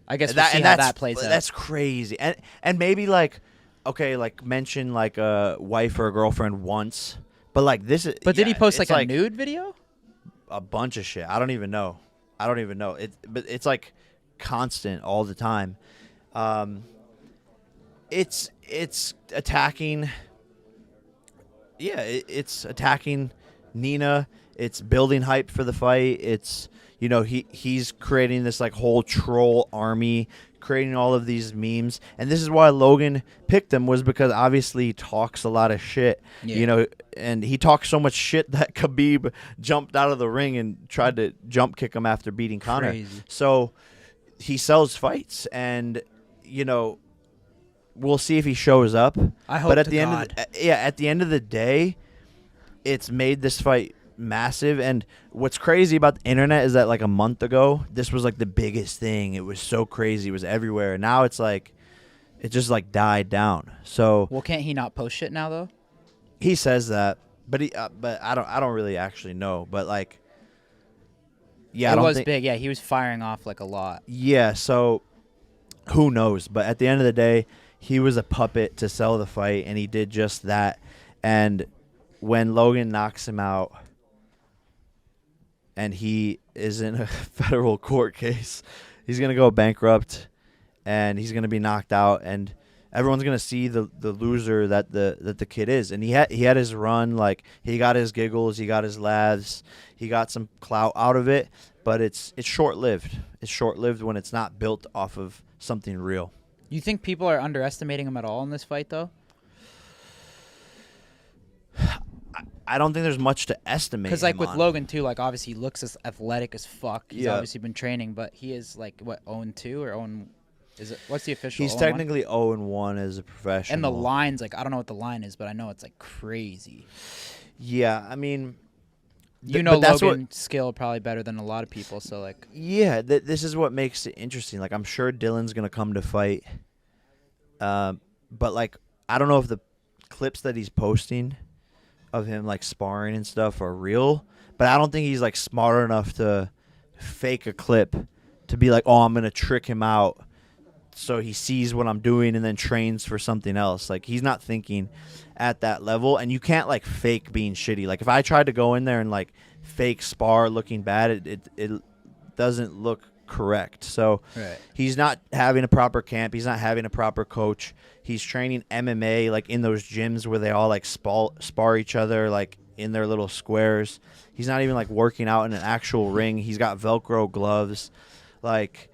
I guess we'll see how that plays out. That's crazy, and maybe like, okay, like mention like a wife or a girlfriend once, but like this is. But did he post like a like nude video? A bunch of shit. I don't even know. But it's like constant all the time. It's attacking. Yeah, it's attacking Nina. It's building hype for the fight. It's, you know, he's creating this like whole troll army, creating all of these memes. And this is why Logan picked him, was because obviously he talks a lot of shit, you know, and he talks so much shit that Khabib jumped out of the ring and tried to jump kick him after beating Conor. Crazy. So he sells fights, and, you know, we'll see if he shows up. I hope. But at to the God. at the end of the day, it's made this fight massive. And what's crazy about the internet is that like a month ago, this was like the biggest thing. It was so crazy. It was everywhere. And now it's like, it just like died down. So Well, can't he not post shit now though? he says that, but I don't really actually know. But like, yeah, It was big. Yeah, he was firing off like a lot. Yeah, so who knows? But at the end of the day, he was a puppet to sell the fight, and he did just that. And when Logan knocks him out, and he is in a federal court case, he's going to go bankrupt, and he's going to be knocked out. And everyone's gonna see the loser that the kid is. And he had his run, like he got his giggles, he got his laughs, he got some clout out of it, but it's short lived. It's short lived when it's not built off of something real. You think people are underestimating him at all in this fight, though? I don't think there's much to estimate. Because, like, him with on. Logan, too, like, obviously he looks as athletic as fuck. He's Yeah. obviously been training, but he is, like, what, 0-2 or 0? Is it? What's the official? He's 0-1? technically 0-1 as a professional. And the line's, like, I don't know what the line is, but I know it's, like, crazy. Yeah, I mean, You know, but that's Logan's skill probably better than a lot of people, so, like. Yeah, this is what makes it interesting. Like, I'm sure Dylan's gonna come to fight, but like, I don't know if the clips that he's posting of him like sparring and stuff are real. But I don't think he's like smart enough to fake a clip to be like, oh, I'm gonna trick him out, so he sees what I'm doing and then trains for something else. Like, he's not thinking at that level, and you can't like fake being shitty. Like, if I tried to go in there and like fake spar looking bad, it doesn't look correct. So Right. he's not having a proper camp. He's not having a proper coach. He's training MMA like in those gyms where they all like spar each other like in their little squares. He's not even like working out in an actual ring. He's got Velcro gloves. Like,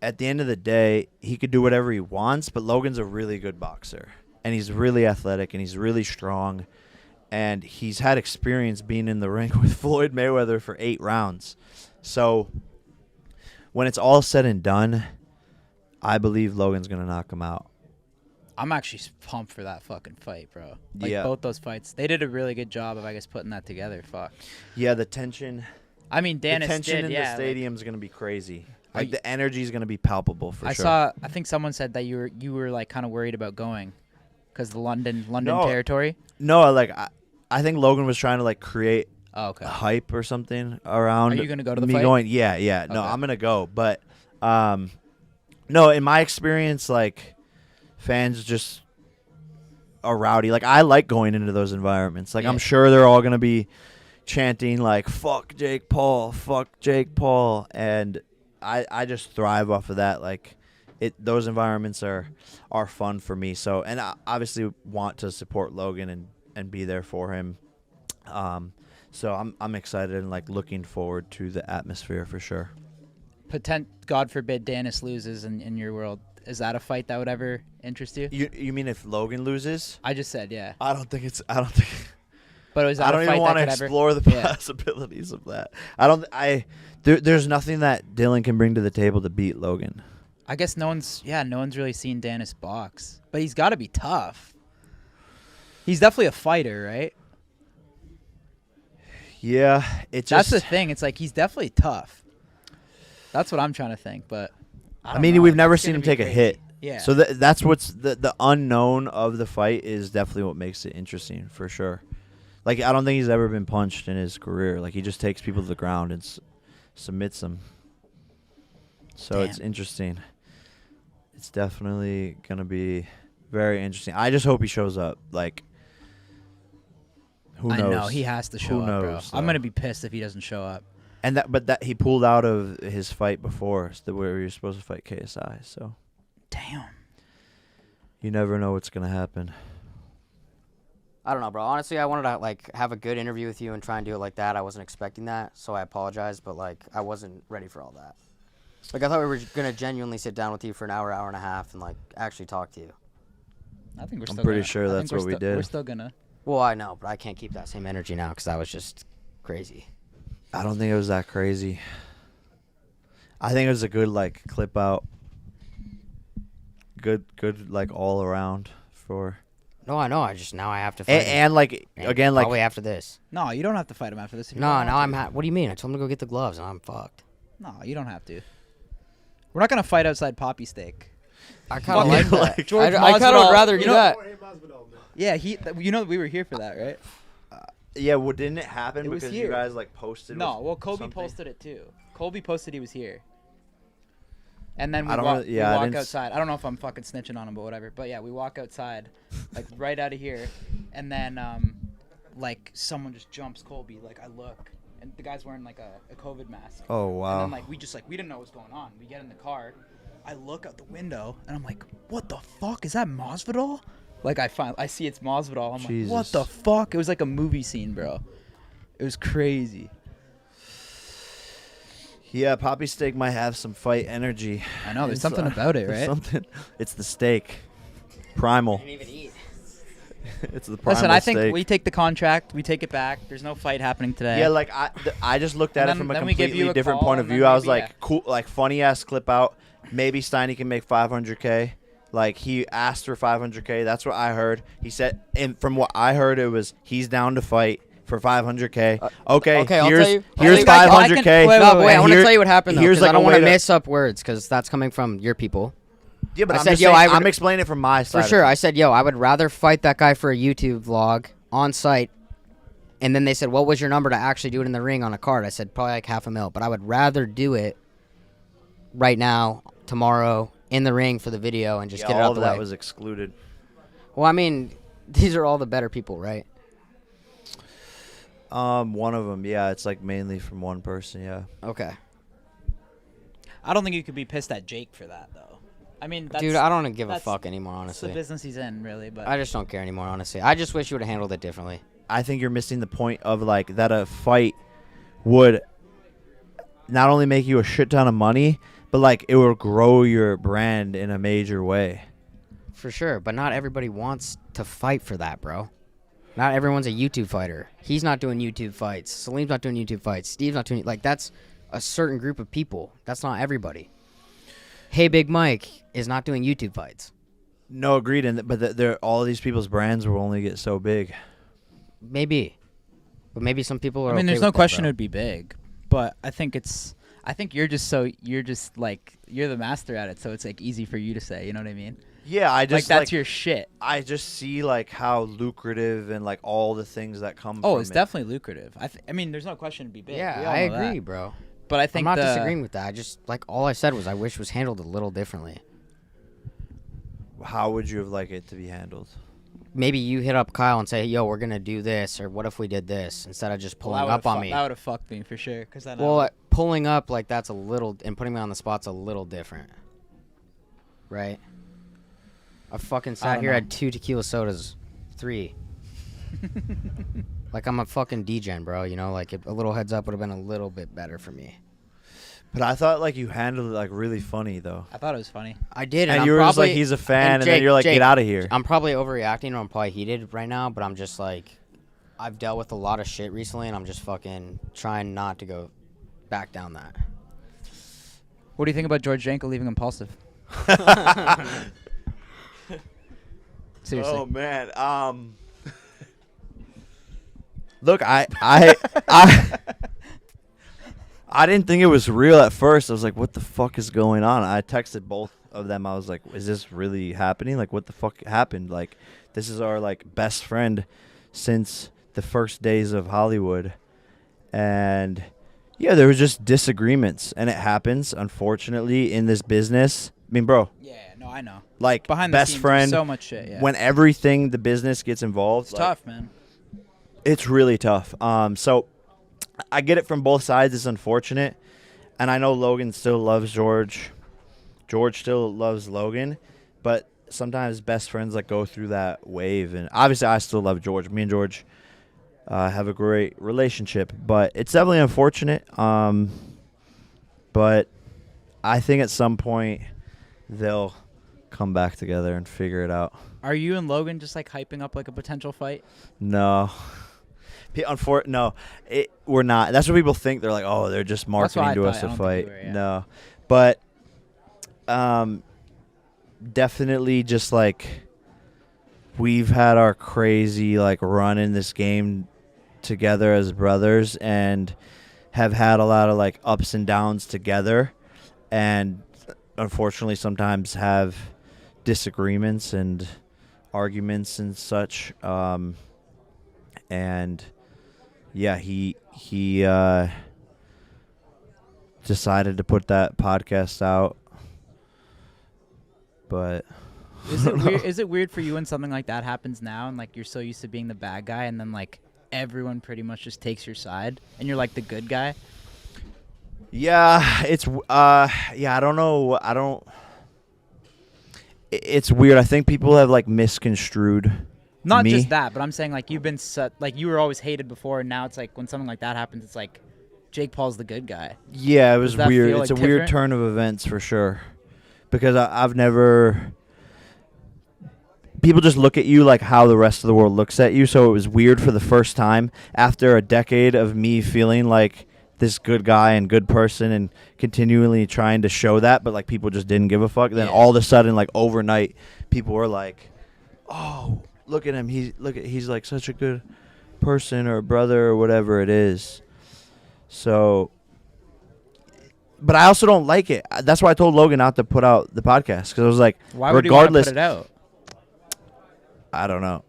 at the end of the day, he could do whatever he wants, but Logan's a really good boxer. And he's really athletic, and he's really strong. And he's had experience being in the ring with Floyd Mayweather for 8 rounds. So when it's all said and done, I believe Logan's going to knock him out. I'm actually pumped for that fucking fight, bro. Like, Yeah. both those fights. They did a really good job of, I guess, putting that together. Fuck. Yeah, the tension. I mean, Dennis the tension did, in yeah. the stadium is going to be crazy. Are Like, you- the energy is going to be palpable for I sure. I think someone said that you were like kind of worried about going because the London No. territory. No, like, I think Logan was trying to, like, create Oh, okay. hype or something around Are you gonna go to the me fight? going. Yeah. No, Okay. I'm gonna go. But no, in my experience, like, fans just are rowdy. Like, I like going into those environments. Like, Yeah. I'm sure they're all gonna be chanting like "fuck Jake Paul," and I just thrive off of that. Like, those environments are fun for me. So, and I obviously want to support Logan and be there for him. So I'm excited and like looking forward to the atmosphere for sure. God forbid Dennis loses in your world. Is that a fight that would ever interest you? You mean if Logan loses? I just said, yeah. I don't think. But is that I a don't fight even want to that could explore ever, the Yeah. possibilities of that. There's nothing that Dylan can bring to the table to beat Logan. I guess no one's really seen Dennis box, but he's got to be tough. He's definitely a fighter, right? Yeah, it's That's just. the thing. It's like he's definitely tough. That's what I'm trying to think, but I mean, we've never seen him take a hit. Yeah. So that's what's the unknown of the fight is definitely what makes it interesting for sure. Like, I don't think he's ever been punched in his career. Like, he just takes people to the ground and submits them. So it's Damn. interesting. It's definitely gonna be very interesting. I just hope he shows up. Like, who knows? I know he has to show Who up, bro. knows, I'm though? gonna be pissed if he doesn't show up. And that he pulled out of his fight before, where he was supposed to fight KSI. So Damn. you never know what's gonna happen. I don't know, bro. Honestly, I wanted to like have a good interview with you and try and do it like that. I wasn't expecting that, so I apologize, but like I wasn't ready for all that. Like, I thought we were gonna genuinely sit down with you for an hour and a half and like actually talk to you. I think we're I'm still. pretty gonna, sure I that's think what we did. We're still gonna. Well, I know, but I can't keep that same energy now because that was just crazy. I don't think it was that crazy. I think it was a good like clip out. Good like all around for. No, I know. Now I have to fight him. And like And again like probably after this. No, you don't have to fight him after this. If you No, don't now want I'm. to. What do you mean? I told him to go get the gloves, and I'm fucked. No, you don't have to. We're not gonna fight outside Poppy Steak. I kind of Fucking like that. George I kind of Masvidal, would rather you do know- that. Yeah, we were here for that, right? yeah, well, didn't it happen It was because here. you guys like posted? No, well, Kobe something? posted it too. Kobe posted he was here. And then we I don't walk, really- yeah, I we walk didn't outside. I don't know if I'm fucking snitching on him, but whatever. But yeah, we walk outside, like right out of here, and then like someone just jumps Colby. Like I look, and the guy's wearing like a COVID mask. Oh And wow. then like we didn't know what was going on. We get in the car, I look out the window and I'm like, what the fuck? Is that Masvidal? Like I see it's Masvidal. I'm Jesus. like, what the fuck? It was like a movie scene, bro. It was crazy. Yeah, Poppy steak might have some fight energy. I know, there's It's, something about it, there's right? Something. It's the steak. Primal. Didn't even eat. It's the primal Listen, I think steak. we take the contract, we take it back. There's no fight happening today. Yeah, like I just looked at And it from a then we give you completely a different call, point of and then view. I was maybe, like, cool, like funny ass clip out. Maybe Steiny can make 500K. Like he asked for 500K. That's what I heard. He said, and from what I heard, it was he's down to fight for 500K. Okay, I'll tell here's you. here's I can- 500K. wait, No, wait, I and want to here- tell you what happened though, here's because like I don't a want way to to- mess up words, because that's coming from your people. Yeah, but I I'm said, just yo, saying, I would- I'm explaining it from my side. For of sure, it. I said, yo, I would rather fight that guy for a YouTube vlog on site. And then they said, what was your number to actually do it in the ring on a card? I said, probably like $500,000. But I would rather do it right now, tomorrow, in the ring for the video and just Yeah, get it all out of the that way. was excluded. Well, I mean, these are all the better people, right? One of them, yeah, it's like mainly from one person, yeah. Okay. I don't think you could be pissed at Jake for that, though. I mean, that's, Dude, I don't give a that's- fuck anymore, it's the honestly. business he's in, really. But I just don't care anymore, honestly. I just wish you would have handled it differently. I think you're missing the point of like that a fight would not only make you a shit ton of money, but like it will grow your brand in a major way. For sure, but not everybody wants to fight for that, bro. Not everyone's a YouTube fighter. He's not doing YouTube fights. Salim's not doing YouTube fights. Steve's not doing like that's a certain group of people. That's not everybody. Hey Big Mike is not doing YouTube fights. No, agreed. But they're all of these people's brands will only get so big. Maybe. But maybe some people are I mean, okay there's no with that, question bro. it'd be big, but I think you're just like you're the master at it, so it's like easy for you to say. You know what I mean? Yeah, I just Like that's your shit. I just see like how lucrative and like all the things that come. Oh, from it's it. definitely lucrative. I mean, there's no question it'd be big. Yeah, We all I know agree, that. bro. But I I'm think not disagreeing with that. I just like all I said was I wish it was handled a little differently. How would you have liked it to be handled? Maybe you hit up Kyle and say, "Yo, we're gonna do this," or "What if we did this?" Instead of just pulling up on me. That would have fucked me for sure. Cause then Well, pulling up like that's a little, and putting me on the spot's a little different, right? I fucking I sat don't here, know. had 2 tequila sodas, 3. Like I'm a fucking degen, bro. You know, like a little heads up would have been a little bit better for me. But I thought like you handled it like really funny though. I thought it was funny. I did, And I'm you were just probably, like, he's a fan, and then Jake- you're like, Jake, get out of here. I'm probably overreacting, or I'm probably heated right now, but I'm just like, I've dealt with a lot of shit recently, and I'm just fucking trying not to go back down that. What do you think about George Janko leaving Impulsive? Seriously. Oh man. Look, I didn't think it was real at first. I was like, what the fuck is going on? I texted both of them. I was like, is this really happening? Like, what the fuck happened? Like, this is our like best friend since the first days of Hollywood. And yeah, there was just disagreements, and it happens, unfortunately, in this business. I mean, bro, Yeah, no, I know. like Behind the best scenes, friend, there's so much shit. Yeah. when everything the business gets involved, it's like, tough, man. it's really tough. So I get it from both sides. It's unfortunate, and I know Logan still loves George. George still loves Logan, but sometimes best friends like go through that wave. And obviously, I still love George. Me and George have a great relationship, but it's definitely unfortunate. But I think at some point they'll come back together and figure it out. Are you and Logan just like hyping up like a potential fight? No. No, we're not. That's what people think. They're like, oh, they're just That's what marketing I to thought. us I to don't fight. think you were, yeah. No. But definitely just like we've had our crazy like run in this game together as brothers and have had a lot of like ups and downs together, and unfortunately sometimes have disagreements and arguments and such. And yeah, he decided to put that podcast out, but Is it weird for you when something like that happens now and like you're so used to being the bad guy and then like everyone pretty much just takes your side and you're like the good guy? yeah, it's yeah, I don't know. it's weird. I think people have like misconstrued Not me. just that, but I'm saying like you've been like you were always hated before, and now it's like when something like that happens, it's like Jake Paul's the good guy. Yeah, it was Does that weird. feel, It's like, a weird different? turn of events for sure. Because I've never. People just look at you like how the rest of the world looks at you. So it was weird for the first time after a decade of me feeling like this good guy and good person and continually trying to show that, but like people just didn't give a fuck. Then Yeah. all of a sudden, like overnight, people were like, "Oh, look at him! He's like such a good person or brother or whatever it is." So, but I also don't like it. That's why I told Logan not to put out the podcast because I was like, Why would you want to regardless, put it out? I don't know.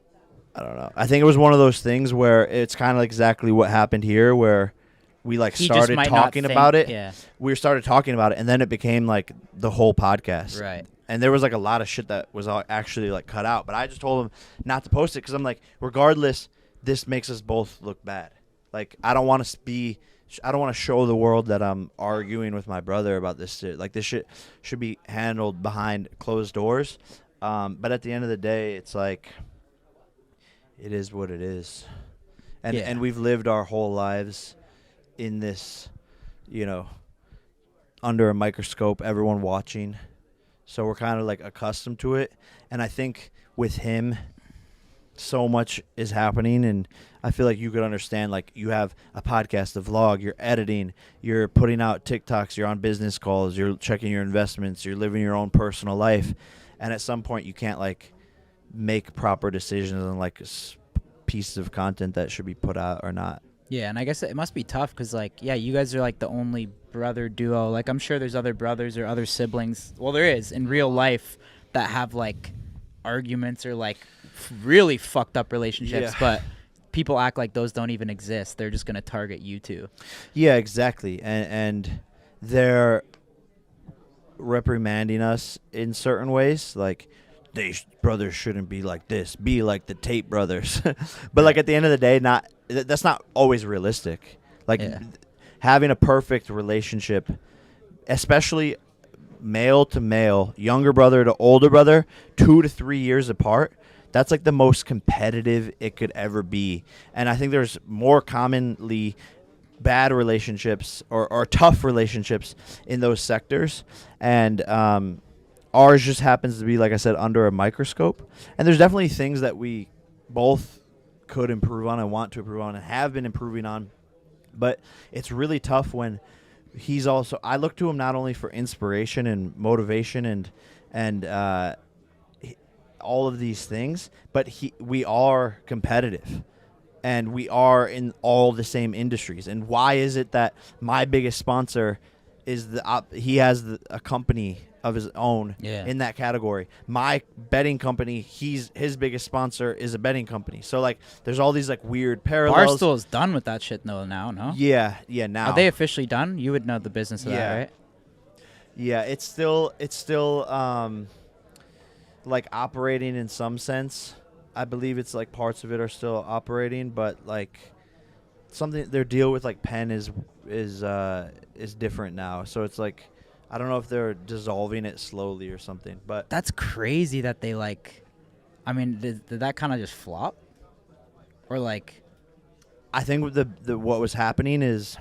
I think it was one of those things where it's kind of like exactly what happened here, where we like He just started might not talking think- about it. Yeah. We started talking about it, and then it became like the whole podcast. Right. And there was like a lot of shit that was actually like cut out. But I just told him not to post it because I'm like, regardless, this makes us both look bad. Like I don't want to show the world that I'm arguing with my brother about this shit. Like this shit should be handled behind closed doors. But at the end of the day, it's like it is what it is. And we've lived our whole lives in this, under a microscope, everyone watching. So we're kind of like accustomed to it. And I think with him, so much is happening. And I feel like you could understand, like you have a podcast, a vlog, you're editing, you're putting out TikToks, you're on business calls, you're checking your investments, you're living your own personal life. And at some point you can't like make proper decisions on like pieces of content that should be put out or not. Yeah, and I guess it must be tough because, like, yeah, you guys are, like, the only brother duo. Like, I'm sure there's other brothers or other siblings. Well, there is in real life that have, like, arguments or, like, really fucked up relationships. Yeah. But people act like those don't even exist. They're just going to target you two. Yeah, exactly. And they're reprimanding us in certain ways. Like, brothers shouldn't be like this. Be like the Tate brothers. But, like, at the end of the day, that's not always realistic. Like having a perfect relationship, especially male to male, younger brother to older brother, 2 to 3 years apart, that's like the most competitive it could ever be. And I think there's more commonly bad relationships or tough relationships in those sectors. And ours just happens to be, like I said, under a microscope. And there's definitely things that we both could improve on and want to improve on and have been improving on, but it's really tough when he's also, I look to him not only for inspiration and motivation and all of these things, but we are competitive and we are in all the same industries. And why is it that my biggest sponsor is he has a company of his own in that category? My betting company, his biggest sponsor is a betting company. So like there's all these like weird parallels. Barstool's done with that shit though now, no? Yeah, now. Are they officially done? You would know the business of that, right? Yeah, it's still like operating in some sense. I believe it's like parts of it are still operating, but like something their deal with like Penn is different now. So it's like I don't know if they're dissolving it slowly or something, but That's crazy that they like. I mean, did that kind of just flop, or like? I think the what was happening is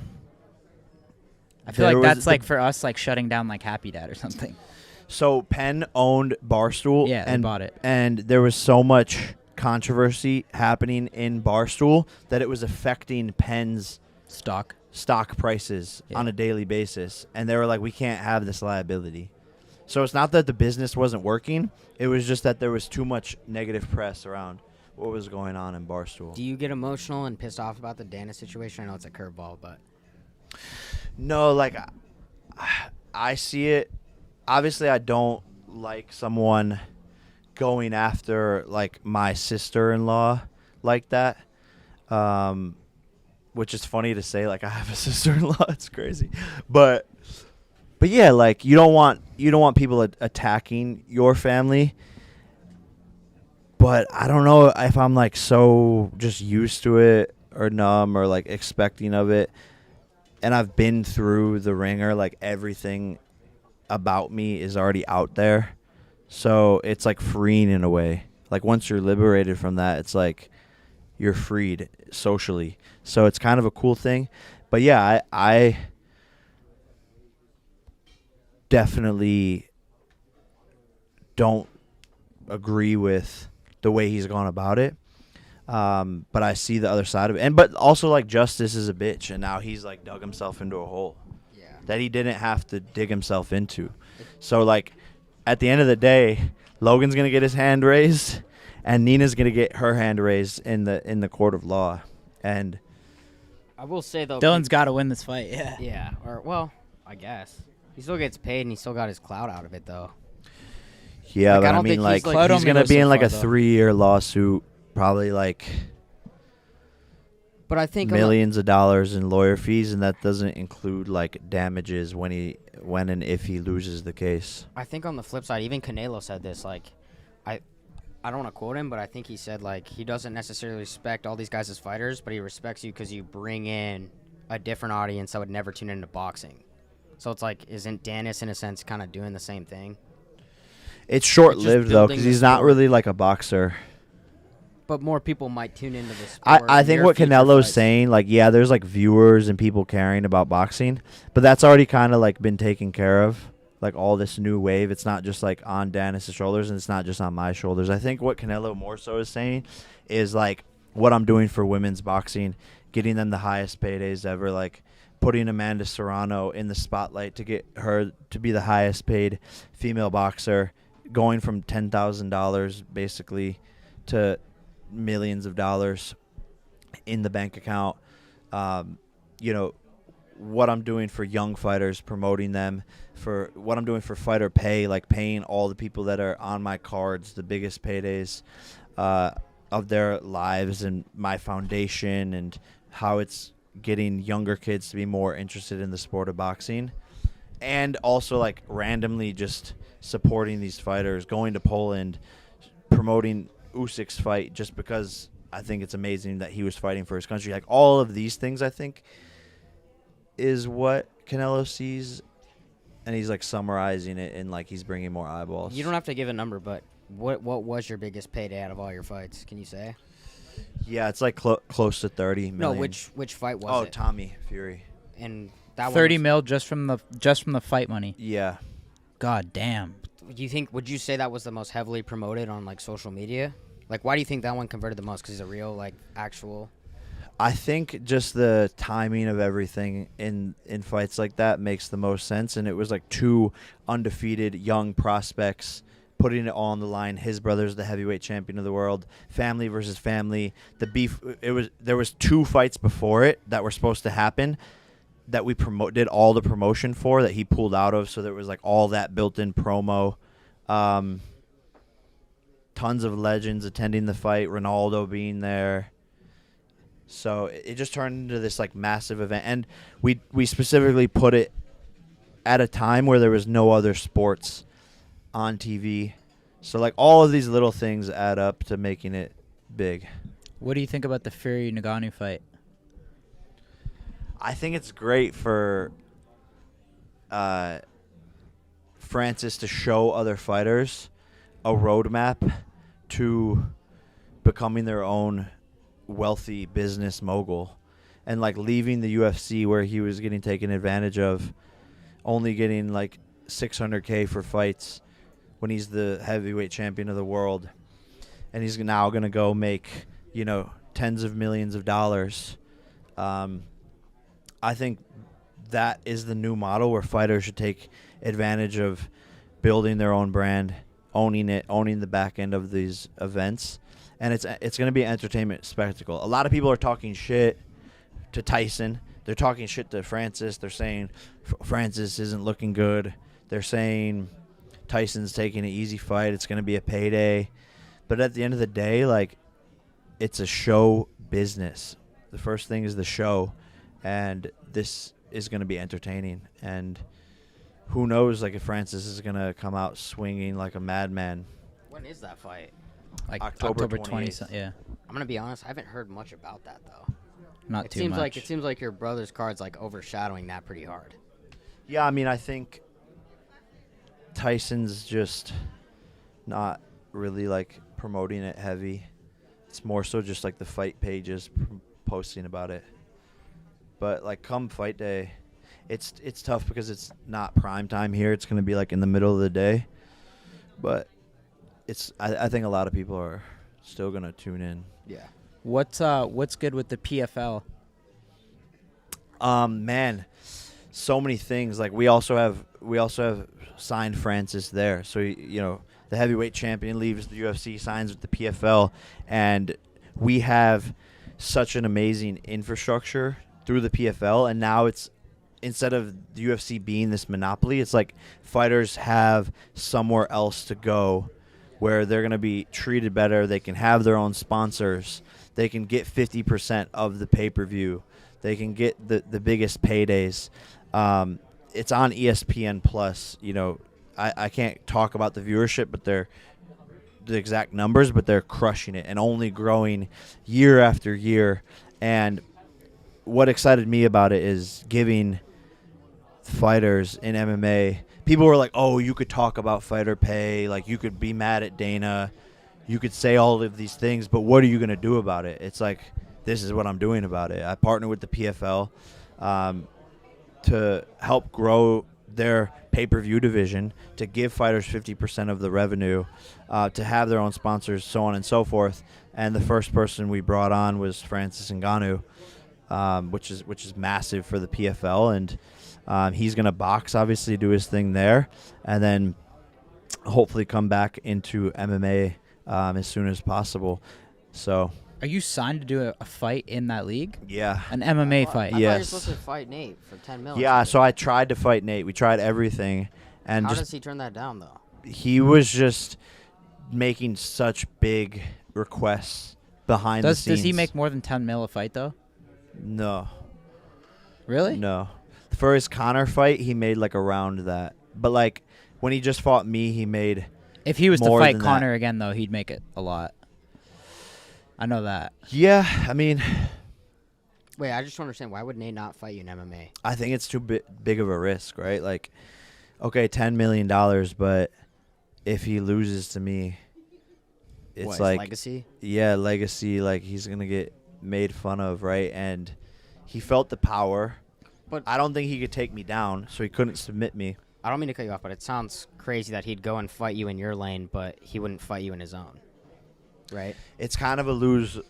I feel there like was that's like for us, like shutting down like Happy Dad or something. so Penn owned Barstool, Yeah, they and bought it. and there was so much controversy happening in Barstool that it was affecting Penn's Stock. prices Yeah. on a daily basis, and they were like, we can't have this liability. So it's not that the business wasn't working, it was just that there was too much negative press around what was going on in Barstool. Do you get emotional and pissed off about the Dana situation? I know it's a curveball, but No, like I see it. Obviously I don't like someone going after like my sister-in-law like that, which is funny to say, like I have a sister-in-law. It's crazy, but yeah, like you don't want people attacking your family. But I don't know if I'm like so just used to it or numb or like expecting of it. And I've been through the ringer, like everything about me is already out there. So it's like freeing in a way. Like once you're liberated from that, it's like you're freed socially. So it's kind of a cool thing. But yeah, I definitely don't agree with the way he's gone about it. But I see the other side of it. But also, like, Justice is a bitch, and now he's, like, dug himself into a hole that he didn't have to dig himself into. So, like, at the end of the day, Logan's going to get his hand raised, and Nina's going to get her hand raised in the court of law. And I will say, though, Dylan's got to win this fight. Yeah. Yeah, or, well, I guess. He still gets paid, and he still got his clout out of it, though. yeah, Like, but I I don't mean, think like, he's, like- he's going to be in, like, a so far, though. 3-year lawsuit, probably, like, But I think millions of dollars in lawyer fees, and that doesn't include, like, damages when and if he loses the case. I think on the flip side, even Canelo said this. Like, I don't want to quote him, but I think he said, like, he doesn't necessarily respect all these guys as fighters, but he respects you because you bring in a different audience that would never tune into boxing. So it's like, isn't Dennis, in a sense, kind of doing the same thing? It's short-lived, though, building because the he's not sport. really, like, a boxer. But more people might tune into this sport. I think near what future Canelo's fights. saying, like, yeah, there's, like, viewers and people caring about boxing, but that's already kind of, like, been taken care of. Like, all this new wave, it's not just, like, on Dennis' shoulders, and it's not just on my shoulders. I think what Canelo more so is saying is, like, what I'm doing for women's boxing, getting them the highest paydays ever, like, putting Amanda Serrano in the spotlight to get her to be the highest paid female boxer, going from $10,000 basically to millions of dollars in the bank account. You know, what I'm doing for young fighters, promoting them, for what I'm doing for fighter pay, like paying all the people that are on my cards the biggest paydays of their lives, and my foundation, and how it's getting younger kids to be more interested in the sport of boxing. And also, like, randomly just supporting these fighters, going to Poland, promoting Usyk's fight just because I think it's amazing that he was fighting for his country. Like, all of these things, I think, is what Canelo sees, and he's, like, summarizing it, and, like, he's bringing more eyeballs. You don't have to give a number, but what was your biggest payday out of all your fights? Can you say? Yeah, it's, like, close to 30 million. No, which fight was it? Tommy Fury. And that 30 one was, mil just from the fight money. Yeah. God damn. would you say that was the most heavily promoted on, like, social media? Like, why do you think that one converted the most? Because he's a real, like, actual... I think just the timing of everything in fights like that makes the most sense, and it was like two undefeated young prospects putting it all on the line. His brother's the heavyweight champion of the world. Family versus family. The beef. There was 2 fights before it that were supposed to happen that we did all the promotion for that he pulled out of. So there was like all that built-in promo. Tons of legends attending the fight. Ronaldo being there. So it just turned into this like massive event, and we specifically put it at a time where there was no other sports on TV. So like all of these little things add up to making it big. What do you think about the Fury Ngannou fight? I think it's great for Francis to show other fighters a roadmap to becoming their own wealthy business mogul, and like leaving the UFC where he was getting taken advantage of, only getting like $600K for fights when he's the heavyweight champion of the world, and he's now going to go make, you know, tens of millions of dollars. I think that is the new model where fighters should take advantage of building their own brand, owning it, owning the back end of these events. And it's going to be an entertainment spectacle. A lot of people are talking shit to Tyson. They're talking shit to Francis. They're saying Francis isn't looking good. They're saying Tyson's taking an easy fight. It's going to be a payday. But at the end of the day, like, it's a show business. The first thing is the show, and this is going to be entertaining. And who knows, like, if Francis is going to come out swinging like a madman. When is that fight? Like October 20th. Yeah. I'm gonna be honest. I haven't heard much about that though. Not It too seems much. like your brother's card's like overshadowing that pretty hard. Yeah, I mean, I think Tyson's just not really like promoting it heavy. It's more so just like the fight pages posting about it. But like come fight day, it's tough because it's not prime time here. It's going to be like in the middle of the day. But I think a lot of people are still going to tune in. Yeah. What's good with the PFL? Man, so many things. Like we also have signed Francis there. So you know, the heavyweight champion leaves the UFC, signs with the PFL, and we have such an amazing infrastructure through the PFL. And now it's, instead of the UFC being this monopoly, it's like fighters have somewhere else to go where they're going to be treated better. They can have their own sponsors. They can get 50% of the pay-per-view. They can get the biggest paydays. It's on ESPN Plus. You know, I can't talk about the viewership, but they're the exact numbers, but they're crushing it and only growing year after year. And what excited me about it is giving fighters in MMA. People were like, "Oh, you could talk about fighter pay, like you could be mad at Dana, you could say all of these things, but what are you going to do about it?" It's like, this is what I'm doing about it. I partner with the PFL to help grow their pay-per-view division, to give fighters 50% of the revenue, to have their own sponsors, so on and so forth. And the first person we brought on was Francis Ngannou, which is massive for the PFL, and he's going to box, obviously, do his thing there, and then hopefully come back into MMA as soon as possible. So, Are you signed to do a fight in that league? yeah. An MMA fight? I thought you Yes. were supposed to fight Nate for 10 million. Yeah, so I tried to fight Nate. We tried everything, and How just does he turn that down, though? he was just making such big requests behind the scenes. Does he make more than 10 mil a fight, though? No. Really? No. For his Connor fight, he made like around that. But like when he just fought me, he made If he was to more fight than Connor that. again, though, he'd make it a lot. I know that. Yeah, I mean, Wait, I just don't understand. Why would Nate not fight you in MMA? I think it's too big of a risk, right? Like, okay, $10 million, but if he loses to me, it's What, his like legacy? Yeah, legacy, like he's going to get made fun of, right? And he felt the power. But I don't think he could take me down, so he couldn't submit me. I don't mean to cut you off, but it sounds crazy that he'd go and fight you in your lane, but he wouldn't fight you in his own. Right? It's kind of a lose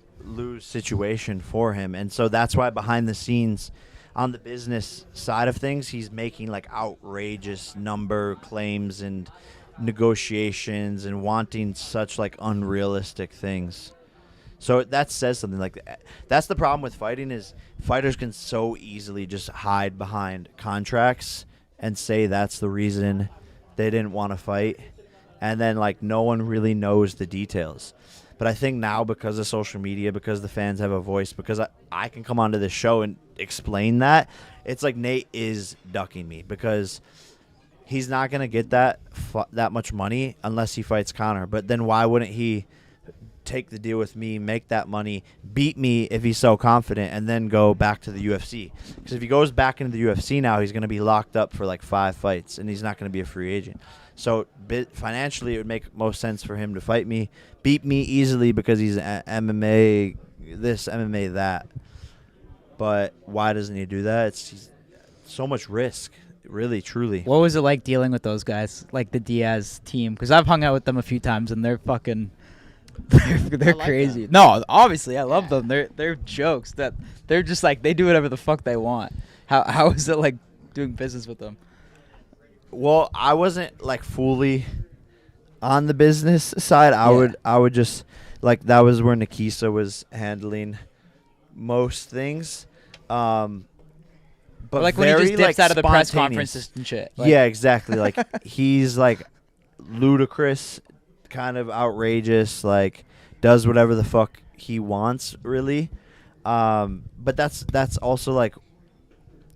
situation for him, and so that's why behind the scenes on the business side of things, he's making like outrageous number claims and negotiations and wanting such like unrealistic things. So that says something. Like, that's the problem with fighting, is fighters can so easily just hide behind contracts and say that's the reason they didn't want to fight, and then like no one really knows the details. But I think now, because of social media, because the fans have a voice, because I can come onto this show and explain that, it's like Nate is ducking me because he's not going to get that much money unless he fights Connor. But then why wouldn't he take the deal with me, make that money, beat me if he's so confident, and then go back to the UFC? Because if he goes back into the UFC now, he's going to be locked up for like 5 fights, and he's not going to be a free agent. So financially, it would make most sense for him to fight me, beat me easily because he's MMA this, MMA that. But why doesn't he do that? It's so much risk, really, truly. What was it like dealing with those guys, like the Diaz team? Because I've hung out with them a few times, and they're fucking... They're like crazy. them. No, obviously I love them. They're jokes. That they're just like, they do whatever the fuck they want. How is it like doing business with them? Well, I wasn't like fully on the business side. I would just like, that was where Nikisa was handling most things. But Or like when he very, just dips like, out of the press spontaneous. conferences and shit. Like, Yeah, exactly. Like he's like ludicrous, kind of outrageous, like does whatever the fuck he wants, really. But that's also like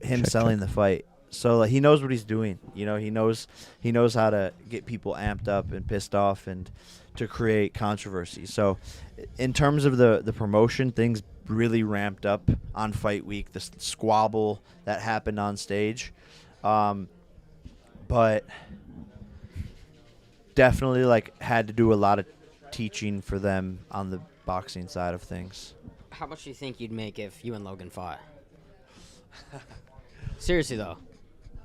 him selling the fight. So like, he knows what he's doing. You know, he knows how to get people amped up and pissed off and to create controversy. So in terms of the promotion, things really ramped up on fight week. The squabble that happened on stage. But definitely like had to do a lot of teaching for them on the boxing side of things. How much do you think you'd make if you and Logan fought? Seriously though,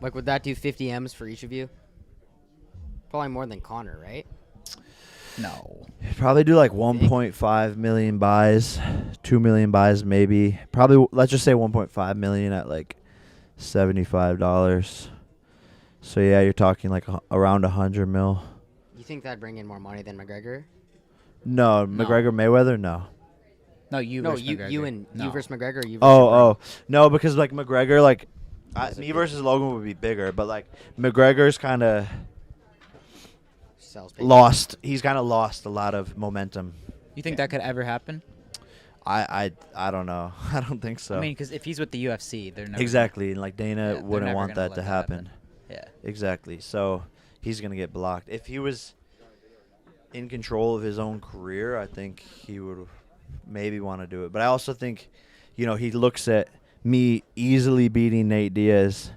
like would that do 50 M's for each of you? Probably more than Connor, right? No. Probably do like 1.5 million buys, 2 million buys maybe. Probably let's just say 1.5 million at like $75. So yeah, you're talking like around 100 mil. You think that'd bring in more money than McGregor? No, No. McGregor Mayweather, no. No, you No, versus you McGregor. you No. versus McGregor. Or you versus Oh, no, because like McGregor, like Is it me big? versus Logan would be bigger, but like McGregor's kind of Sells big. lost. He's kind of lost a lot of momentum. You think that could ever happen? I don't know. I don't think so. I mean, because if he's with the UFC, they're never exactly, and like Dana they're wouldn't never want gonna that let to happen. Yeah. Exactly. So he's gonna get blocked. If he was in control of his own career, I think he would maybe want to do it. But I also think, he looks at me easily beating Nate Diaz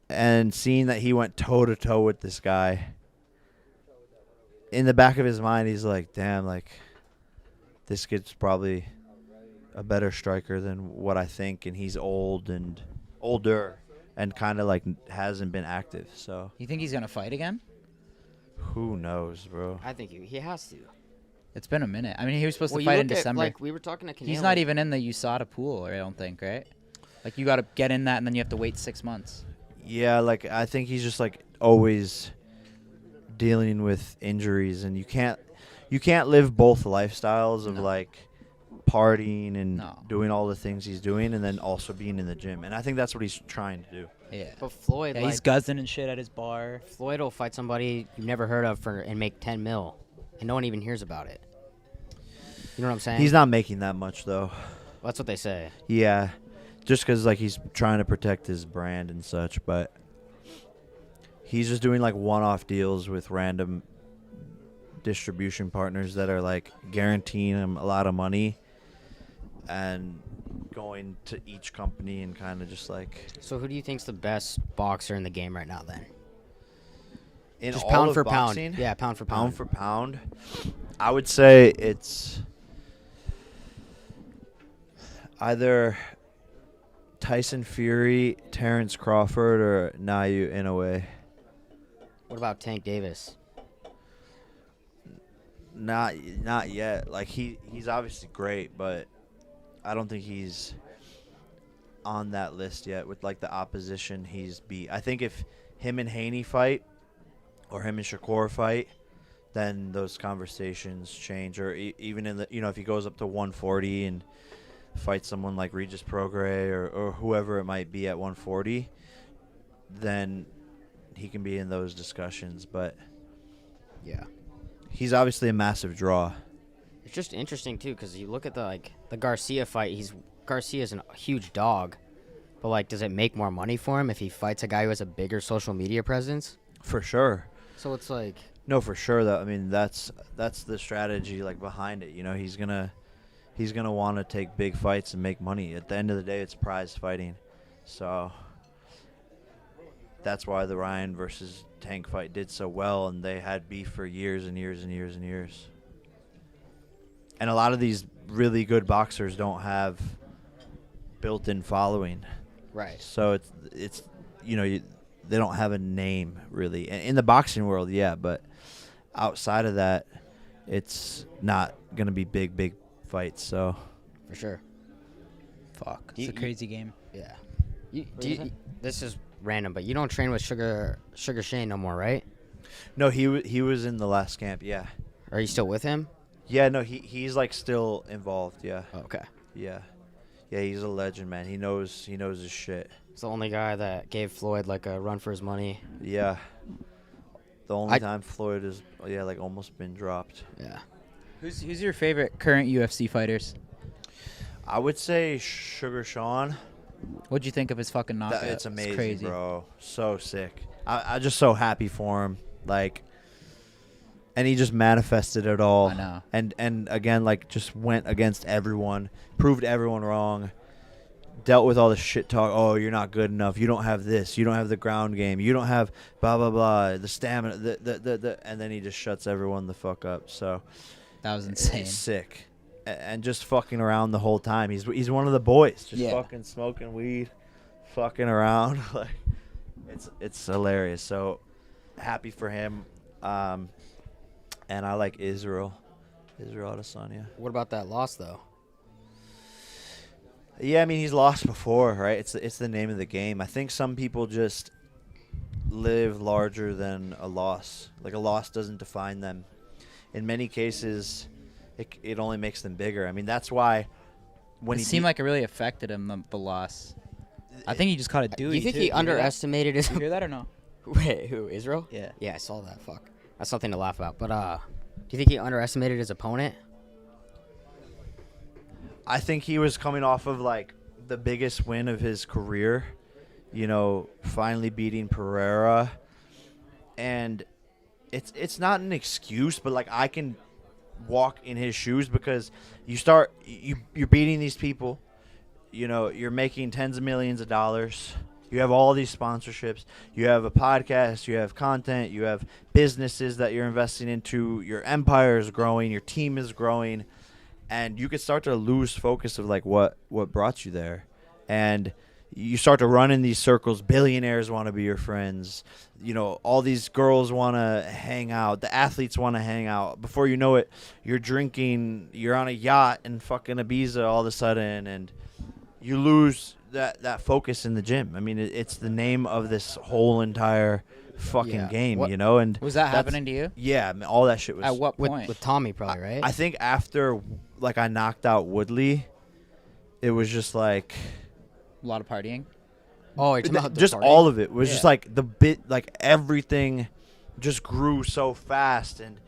and seeing that he went toe to toe with this guy. In the back of his mind, he's like, damn, like this kid's probably a better striker than what I think, and he's old and older and kind of like hasn't been active. So You think he's gonna fight again? who knows, bro? I think he has to. It's been a minute. I mean, he was supposed Well, to you fight in look at, December. like we were talking to Canelo. He's not even in the USADA pool, I don't think, right? Like you got to get in that, and then you have to wait 6 months. Yeah, like I think he's just like always dealing with injuries, and you can't live both lifestyles of No. like partying and No. doing all the things he's doing and then also being in the gym. And I think that's what he's trying to do. Yeah. But Floyd, Yeah, like, he's guzzing and shit at his bar. Floyd will fight somebody you've never heard of and make 10 mil, and no one even hears about it. You know what I'm saying? He's not making that much though. Well, that's what they say. Yeah, just because like he's trying to protect his brand and such, but he's just doing like one-off deals with random distribution partners that are like guaranteeing him a lot of money and going to each company and kind of just like So who do you think's the best boxer in the game right now then? in Just all pound of for boxing, pound. Yeah, pound for pound. pound for pound, I would say it's either Tyson Fury, Terrence Crawford, or Nayu Inoue. What about Tank Davis? Not yet. Like he's obviously great, but I don't think he's on that list yet with like the opposition he's beat. I think if him and Haney fight or him and Shakur fight, then those conversations change. Or even in the if he goes up to 140 and fights someone like Regis Prograis or whoever it might be at 140, then he can be in those discussions. But Yeah. he's obviously a massive draw. It's just interesting too, because you look at the Garcia fight. Garcia's a huge dog, but like, does it make more money for him if he fights a guy who has a bigger social media presence? For sure. So it's like, No, for sure. Though I mean, that's the strategy like behind it. He's gonna want to take big fights and make money. At the end of the day, it's prize fighting. So that's why the Ryan versus Tank fight did so well, and they had beef for years and years and years and years. And a lot of these really good boxers don't have built-in following. right. So it's they don't have a name really in the boxing world, yeah, but outside of that, it's not gonna be big fights. So For sure. Fuck. You- It's a crazy game. Yeah. This is random, but you don't train with Sugar Shane no more, right? no, he was in the last camp, yeah, Are you still with him? yeah. No, he's like still involved, yeah, Oh, okay. yeah. He's a legend, man. He knows his shit. He's the only guy that gave Floyd like a run for his money. Yeah. The only I- time Floyd has like almost been dropped. Yeah. Who's your favorite current UFC fighters? I would say Sugar Sean. What'd you think of his fucking knockout? It's amazing, crazy. bro. So sick. I'm just so happy for him. Like, and he just manifested it all. I know. And again, like, just went against everyone, proved everyone wrong, dealt with all the shit talk. Oh, you're not good enough. You don't have this. You don't have the ground game. You don't have blah blah blah. The stamina. And then he just shuts everyone the fuck up. So That was insane. it's sick, and just fucking around the whole time. He's one of the boys, just Yeah. fucking smoking weed, fucking around. Like it's hilarious. So happy for him. And I like Israel Adesanya. What about that loss though? Yeah, I mean, he's lost before, right? It's the name of the game. I think some people just live larger than a loss. Like, a loss doesn't define them. In many cases, it only makes them bigger. I mean, that's why when It seemed like it really affected him, the loss. I think he just caught a Do Dewey, you think too. he Did you hear that? underestimated his? Did you hear that or no? Wait, who? Israel? Yeah. Yeah, I saw that. Fuck. That's something to laugh about. But do you think he underestimated his opponent? I think he was coming off of, like, the biggest win of his career, you know, finally beating Pereira. And it's not an excuse, but, like, I can walk in his shoes because you're beating these people. You know, you're making tens of millions of dollars. You have all these sponsorships. You have a podcast. You have content. You have businesses that you're investing into. Your empire is growing. Your team is growing. And you could start to lose focus of, like, what brought you there. And you start to run in these circles. Billionaires want to be your friends. You know, all these girls want to hang out. The athletes want to hang out. Before you know it, you're drinking. You're on a yacht in fucking Ibiza all of a sudden. And you lose that focus in the gym. I mean, it's the name of this whole entire fucking game, you know? And Was that that's- happening to you? Yeah, I mean, all that shit was. At what point? With Tommy, probably, right? I think after, like, I knocked out Woodley, it was just like A lot of partying? oh, you're talking about the just party? all of it was Yeah. just like everything just grew so fast, and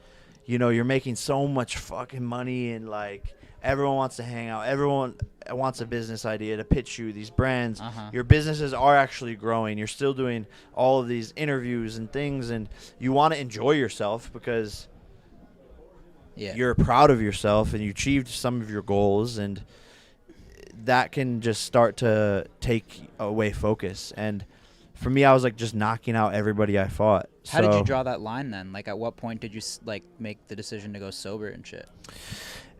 you know, you're making so much fucking money, and like everyone wants to hang out, everyone wants a business idea to pitch you these brands. Your businesses are actually growing. You're still doing all of these interviews and things, and you want to enjoy yourself because you're proud of yourself and you achieved some of your goals, and that can just start to take away focus. And for me, I was like just knocking out everybody I fought. How did you draw that line then? Like, at what point did you like make the decision to go sober and shit?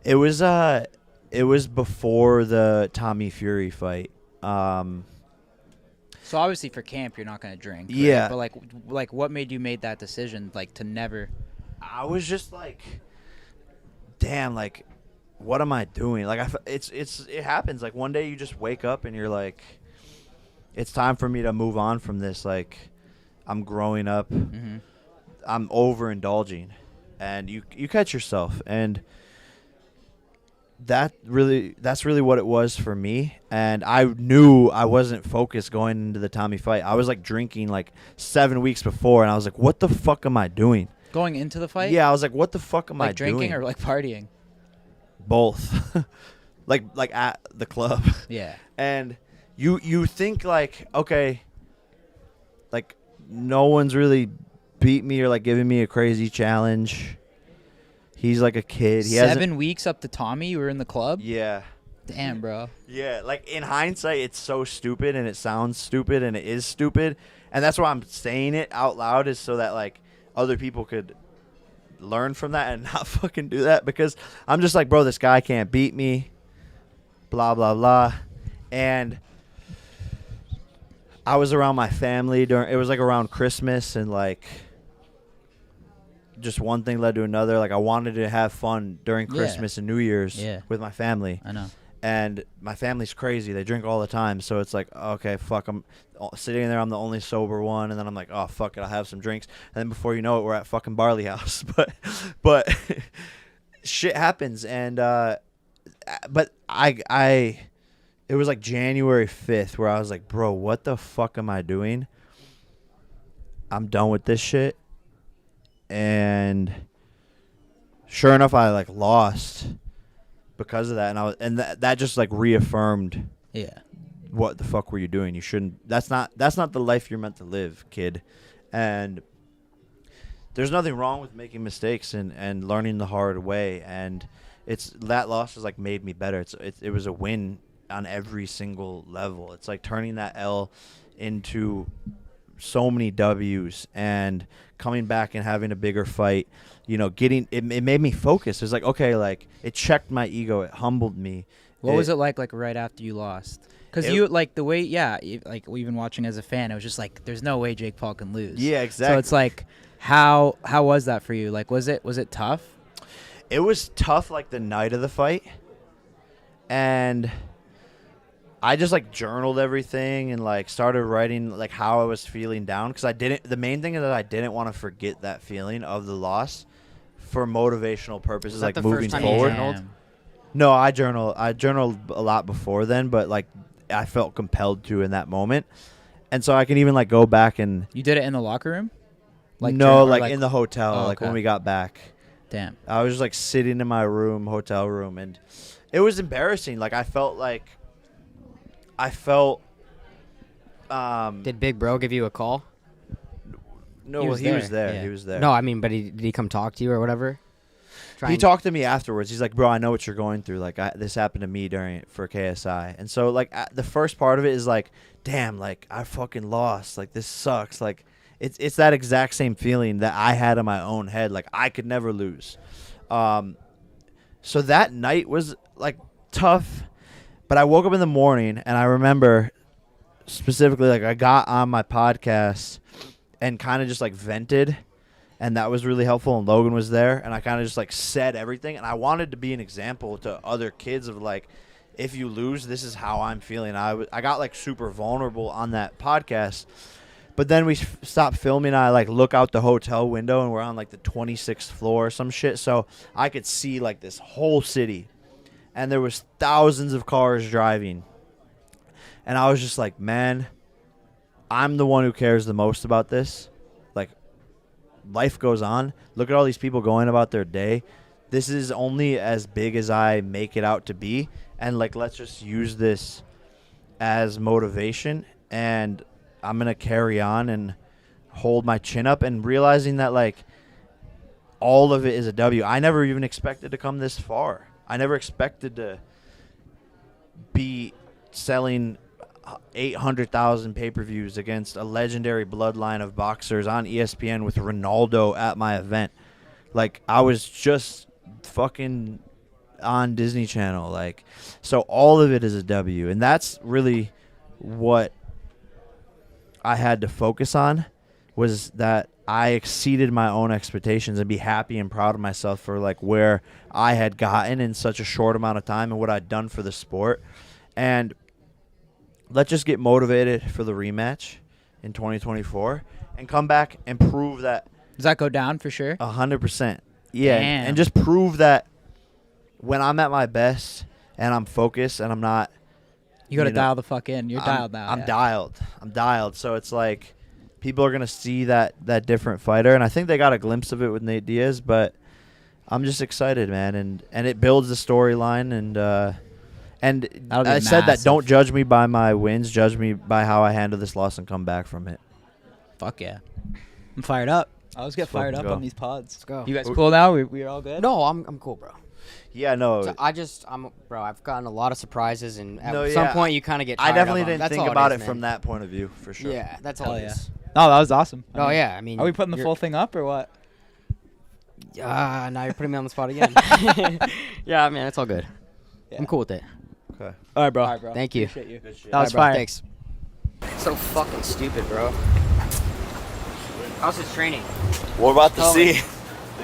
It was before the Tommy Fury fight. So obviously for camp you're not gonna drink. Right? Yeah. But like what made you make that decision? Like to never. I was just like, damn, like, what am I doing? Like, it happens. Like, one day you just wake up and you're like, it's time for me to move on from this. Like, I'm growing up. Mm-hmm. I'm overindulging, and you catch yourself, and that's really what it was for me. And I knew I wasn't focused going into the Tommy fight. I was like drinking like 7 weeks before, and I was like, what the fuck am I doing? Going into the fight? Yeah, I was like, what the fuck am I like doing? drinking or like partying? Both. like at the club. Yeah. And you think like, okay, like no one's really beat me or like giving me a crazy challenge. He's like a kid. He 7 weeks up to Tommy, you were in the club? Yeah. Damn, bro. Yeah, like in hindsight, it's so stupid and it sounds stupid and it is stupid. And that's why I'm saying it out loud, is so that like other people could learn from that and not fucking do that, because I'm just like, bro, this guy can't beat me, blah, blah, blah. And I was around my family it was like around Christmas, and like just one thing led to another. Like, I wanted to have fun during Christmas and New Year's with my family. I know. And my family's crazy. They drink all the time. So it's like, okay, fuck, I'm sitting there. I'm the only sober one. And then I'm like, oh, fuck it, I'll have some drinks. And then before you know it, we're at fucking Barley House. But shit happens. And but it was like January 5th where I was like, bro, what the fuck am I doing? I'm done with this shit. And sure enough, I like lost because of that, and that just like reaffirmed, what the fuck were you doing? You shouldn't. That's not the life you're meant to live, kid. And there's nothing wrong with making mistakes and learning the hard way. And that loss has like made me better. It was a win on every single level. It's like turning that L into so many W's and coming back and having a bigger fight. You know, it made me focus. It's like, okay, like it checked my ego. It humbled me. What was it like right after you lost? Because you like the way, like we've been watching as a fan, it was just like, there's no way Jake Paul can lose. Yeah, exactly. So it's like, how was that for you? Like, was it tough? It was tough, like the night of the fight, and I just like journaled everything and like started writing like how I was feeling down, because the main thing is that I didn't want to forget that feeling of the loss for motivational purposes, like moving forward. No, I journaled a lot before then, but like I felt compelled to in that moment, and so I can even like go back and. You did it in the locker room? No, like in the hotel, like when we got back. Damn. I was just like sitting in my hotel room, and it was embarrassing. Like I felt. Did Big Bro give you a call? No, he was there. Yeah. He was there. No, I mean, but did he come talk to you or whatever? He talked to me afterwards. He's like, bro, I know what you're going through. Like, this happened to me for KSI. And so, like, the first part of it is like, damn, like, I fucking lost. Like, this sucks. Like, it's that exact same feeling that I had in my own head. Like, I could never lose. So that night was, like, tough. But I woke up in the morning, and I remember specifically, like, I got on my podcast and kind of just, like, vented. And that was really helpful, and Logan was there, and I kind of just, like, said everything. And I wanted to be an example to other kids of, like, if you lose, this is how I'm feeling. I got, like, super vulnerable on that podcast. But then we stopped filming, and I, like, look out the hotel window, and we're on, like, the 26th floor or some shit. So I could see, like, this whole city. And there was thousands of cars driving. And I was just like, man, I'm the one who cares the most about this. Life goes on. Look at all these people going about their day. This is only as big as I make it out to be, and like, let's just use this as motivation, and I'm gonna carry on and hold my chin up, and realizing that like all of it is a W. I never even expected to come this far. I never expected to be selling 800,000 pay-per-views against a legendary bloodline of boxers on ESPN with Ronaldo at my event. Like, I was just fucking on Disney Channel. Like, so all of it is a W. And that's really what I had to focus on, was that I exceeded my own expectations, and be happy and proud of myself for like where I had gotten in such a short amount of time and what I'd done for the sport. And let's just get motivated for the rematch in 2024 and come back and prove that. Does that go down for sure? 100%. Yeah. Damn. And just prove that when I'm at my best and I'm focused and I'm not. You got to dial the fuck in. You're dialed now. I'm dialed. I'm dialed. So it's like people are going to see that different fighter. And I think they got a glimpse of it with Nate Diaz. But I'm just excited, man. And it builds the storyline. And I said that don't judge me by my wins. Judge me by how I handle this loss and come back from it. Fuck yeah. I'm fired up. I always get Let's fired up fucking go. on these pods. Let's go. You guys cool now? We're all good? No, I'm cool, bro. Yeah, no. So bro, I've gotten a lot of surprises, and at No, some yeah. point you kind of get tired I definitely of them. didn't That's think all about is, it man. from that point of view, for sure. Yeah, that's all Hell it yeah. is. No, that was awesome. Oh, yeah. I mean, Are we putting the full thing up or what? Now you're putting me on the spot again. Yeah, man, it's all good. Yeah. I'm cool with it. Okay. All right, bro. Thank you. Appreciate you. Good shit. That was Bro, fire. thanks. So fucking stupid, bro. How's his training? We're about to Tell me. see.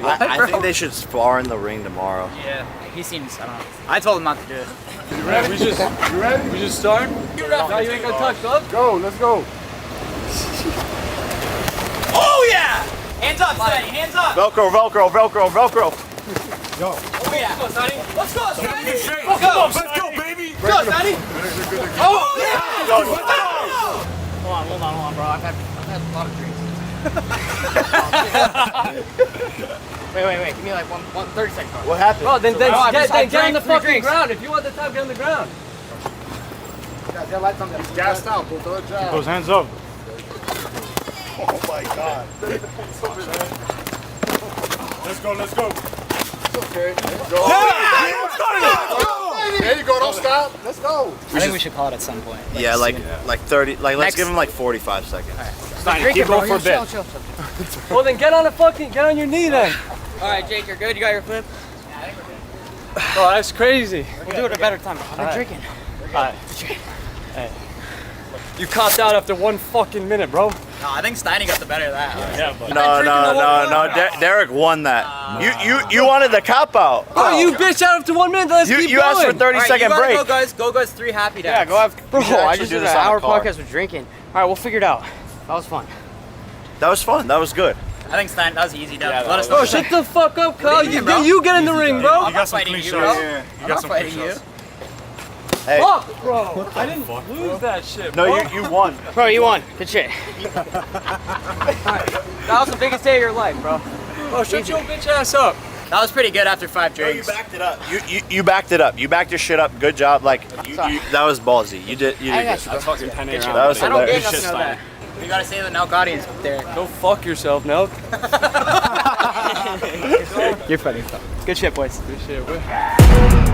I think they should spar in the ring tomorrow. Yeah, he seems, I don't know. I told him not to do it. You ready? We just start? No, you ain't gonna touch up? Go, let's go. Oh, yeah! Hands up, Sonny. Hands up. Velcro, Velcro, Velcro, Velcro. Go. Oh, yeah. Let's go, Sonny. Let's go, Sonny. Let's go, let's go, baby. Go, Sonny. Oh, yeah. Hold on, bro. I've had a lot of drinks. Wait. Give me like 30 seconds. What happened? Bro, then I get on drank the 3 fucking drinks. ground. If you want the top, get on the ground. He's gassed out, pull those jab. Those hands up. Oh my God. Let's go. Okay. Go. Yeah! There you go. Don't stop. Let's go. I think we should call it at some point. Yeah, like 30. Like let's Next- give him like 45 seconds. Keep going for a bit. Well, then get on your knee then. All right, Jake, you're good. You got your flip. Oh, that's crazy. We'll do it a better time. I've been drinking. Alright. Hey. You copped out after 1 fucking minute, bro. No, I think Steiny got the better of that. Yeah, but No. Derek won that. You wanted the cop out. oh, you bitch out after 1 minute. Let's keep You going. asked for 30-second break. Go guys. Go guys. 3 happy days. Yeah, go have. Bro, should I actually just do did this an on a hour car. podcast with drinking. All right, we'll figure it out. That was fun. That was fun. That was good. I think Stein. That was easy. Let us know. Bro, shut the fuck up, Kyle. mean, bro? You get in the ring, bro. I'm not fighting you, bro. I'm not fighting you. Hey. Fuck, bro. I didn't lose that shit, bro. No, you won. Bro, you won. Good shit. That was the biggest day of your life, bro. Bro, shut your bitch ass up. That was pretty good after 5 drinks. You backed it up. You backed it up. You backed your shit up. Good job. Like that was ballsy. You did. You did. I got Good. you, bro. Fucking penny around. That was I don't get hilarious. nothing of that. We gotta say the NELK audience there. Go fuck yourself, NELK. You're funny. Good shit, boys. Good shit, bro.